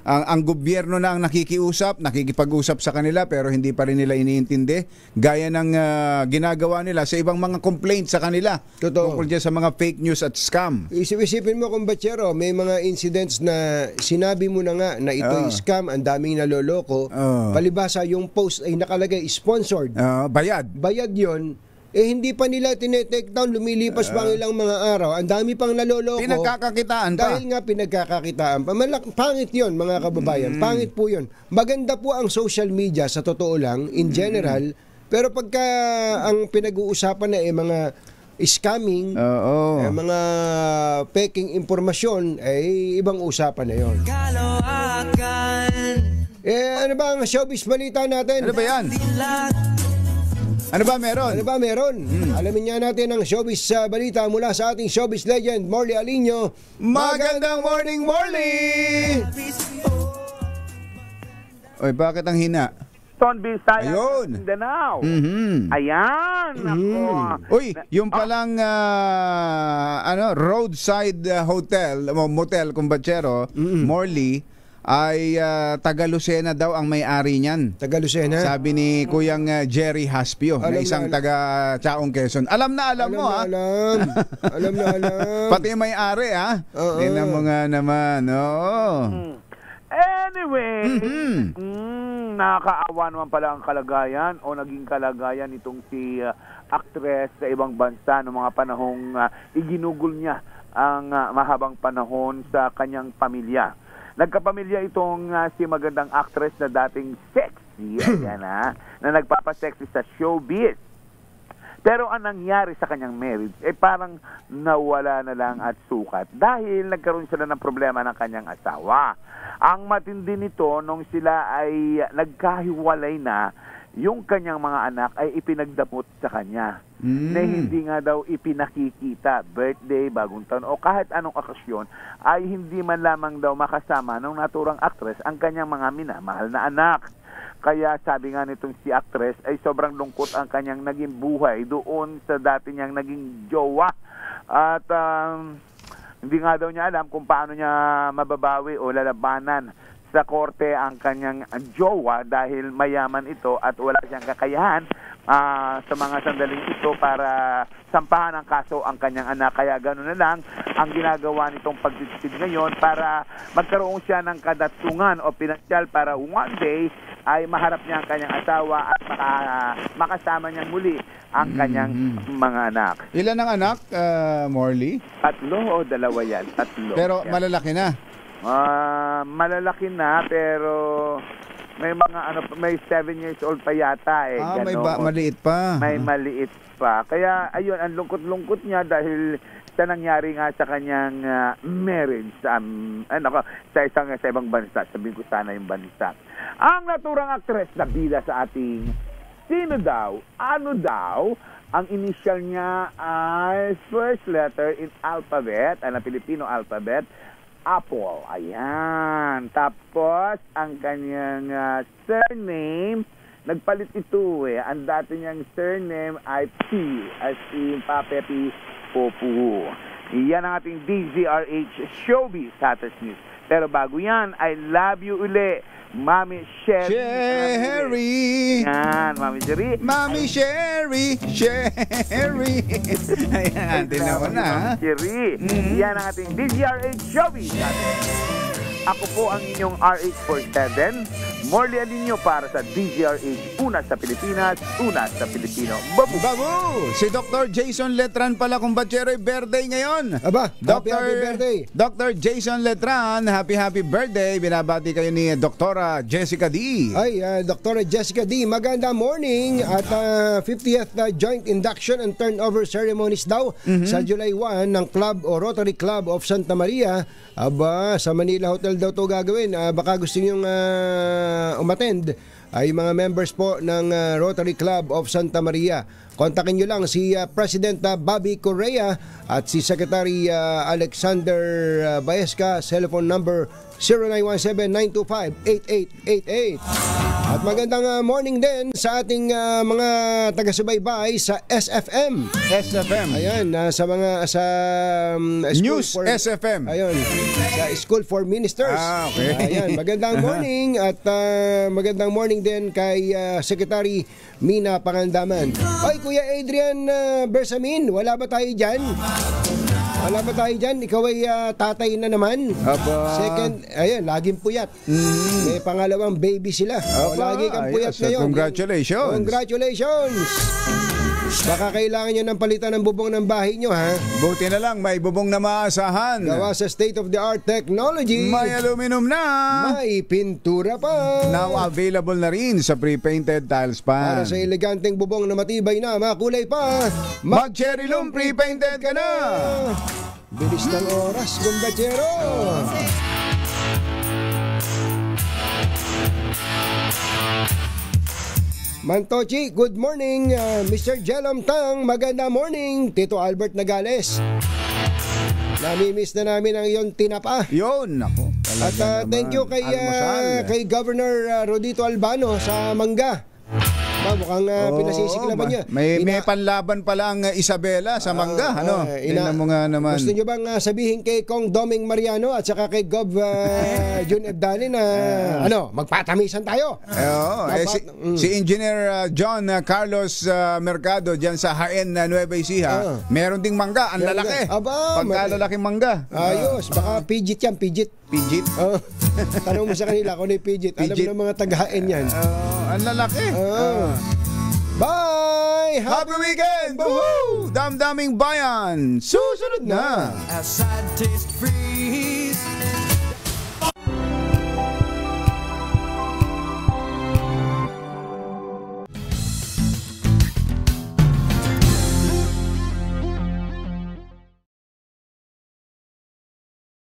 ang gobyerno na ang nakikipag-usap sa kanila pero hindi pa rin nila iniintindi. Gaya ng ginagawa nila sa ibang mga complaints sa kanila. Tungkol dyan sa mga fake news at scam. Isipin mo, kumbachero, may mga incidents na sinabi mo na nga na ito'y scam, ang daming naloloko. Palibasa yung post ay nakalagay sponsored. Bayad yon. Hindi pa nila tinetake down, lumilipas pa ang ilang mga araw. Ang dami pang naloloko. Pinagkakakitaan pa. Dahil nga pinagkakakitaan pa. Pangit yon, mga kababayan. Pangit po yon. Maganda po ang social media sa totoo lang, in general. Pero pagka ang pinag-uusapan na mga scamming, mga peking impormasyon, ibang usapan na yon. Ano ba ang showbiz balita natin? Ano ba yan? Ano ba meron? Alamin nga natin ang showbiz balita mula sa ating showbiz legend, Morley Alinio. Magandang morning, Morley! Oy, bakit ang hina? Son Bisaya. Ayun. Mindanao. Ayan. Uy, yung palang roadside motel, kumbachero, Morley, ay taga Lucena daw ang may-ari niyan. Taga Lucena? Sabi ni Kuyang Jerry Haspio, na isang taga Chaong Quezon. Alam na alam. Pati may-ari Tingnan mo nga naman. Anyway, nakakaawa naman pala ang kalagayan o naging kalagayan itong si actress sa ibang bansa noong mga panahong iginugol niya ang mahabang panahon sa kanyang pamilya. Nagkapamilya itong si magandang actress na dating sexy, na nagpapasexy sa showbiz. Pero ang nangyari sa kanyang marriage, parang nawala na lang at sukat dahil nagkaroon sila ng problema ng kanyang asawa. Ang matindi nito, nung sila ay nagkahiwalay na, yung kanyang mga anak ay ipinagdamot sa kanya na hindi nga daw ipinakikita, birthday, bagong taon o kahit anong okasyon ay hindi man lamang daw makasama ng naturang actress ang kanyang mga minamahal na anak. Kaya sabi nga nitong si actress ay sobrang lungkot ang kanyang naging buhay doon sa dati niyang naging jowa at hindi nga daw niya alam kung paano niya mababawi o lalabanan sa korte ang kanyang jowa dahil mayaman ito at wala siyang kakayahan sa mga sandaling ito para sampahan ang kaso ang kanyang anak. Kaya gano'n na lang ang ginagawa nitong pagtitipid ngayon para magkaroon siya ng kadatsungan o pinansyal para one day ay maharap niya ang kanyang asawa at makasama niya muli ang kanyang mga anak. Ilan ang anak, Morley? 3 o 2 yan? 3. Pero malalaki na? Malalaki na pero may mga may 7 years old pa yata may maliit pa. May maliit pa. Kaya ayun, ang lungkot-lungkot niya dahil sa nangyari nga sa kanyang marriage sa ibang bansa. Sabihin ko sana yung bansa. Ang naturang actress na bida sa ating ano daw, ang initial niya ay first letter in alphabet, Filipino alphabet, Apple. Ayan. Tapos, ang kanyang surname, nagpalit ito Ang dati niyang surname ay P, as in Pape P. Popu. Iyan ang ating DZRH Showbiz Status News. Pero bago yan, I love you uli, Mami Sherry. Yan, Mami Sherry. Mami Sherry. Ayan, tinawa na. Mami Sherry. Yan ang ating DZRH Showbiz. Ako po ang inyong RH47. Morley Alinio para sa DZRH. Una sa Pilipinas, una sa Pilipino. Babu! Si Dr. Jason Letran pala, kumbatsero, birthday ngayon. Aba, happy birthday. Dr. Jason Letran, happy birthday. Binabati kayo ni Dr. Jessica D. Ay, Dr. Jessica D, maganda morning. At 50th joint induction and turnover ceremonies daw sa July 1 ng Club o Rotary Club of Santa Maria. Aba, sa Manila Hotel daw to gagawin. Baka gusto nyong umattend ay mga members po ng Rotary Club of Santa Maria. Kontakin nyo lang si President Bobby Correa at si Secretary Alexander Baesca, cellphone number 0917-925-8888. At magandang morning din sa ating mga taga-subaybay sa SFM. Ayan, sa mga News for, SFM. Ayun, sa School for Ministers. Okay. Ayan, magandang morning at magandang morning din kay Secretary Mina Pangandaman. Ay, Kuya Adrian Bersamin, wala ba tayo dyan? Wala ba tayo dyan? Ikaw ay tatay na naman. Aba. Second, ayan, laging puyat. May pangalawang baby sila. Lagi kang puyat ngayon. Congratulations. Baka kailangan nyo ng palitan ng bubong ng bahay nyo, ha? Buti na lang, may bubong na maasahan. Gawa sa state-of-the-art technology. May aluminum na. May pintura pa. Now available na rin sa pre-painted tiles pan. Para sa eleganteng bubong na matibay na, makulay pa. Mag-cherry loom pre-painted ka na. Bilis ng oras, Gumbachero. Mantochi, good morning. Mr. Jelom Tang, maganda morning. Tito Albert Nagales. Namimiss na namin ang iyong tinapa. Yun, ako. At thank you kay Governor Rodito Albano sa Mangga. Mukhang pinasisiklaban niya. May panlaban pala ang Isabela sa Mangga. Tingnan mo nga naman. Gusto niyo bang sabihin kay Kong Doming Mariano at saka kay Gov Jun Ebdali na magpatamisan tayo? Si Engineer John Carlos Mercado dyan sa Haen Nueva Ecija, meron ding mangga. Ang lalaki. Pagkalalaking mangga. Ayos. Baka pidgit yan. Pidgit? Tanong mo sa kanila kung ano yung pidgit. Alam mo ng mga taga-Haen yan. Ang lalaki. Bye! Happy weekend! Woohoo! Damdaming bayan! Susunod na! A sad taste free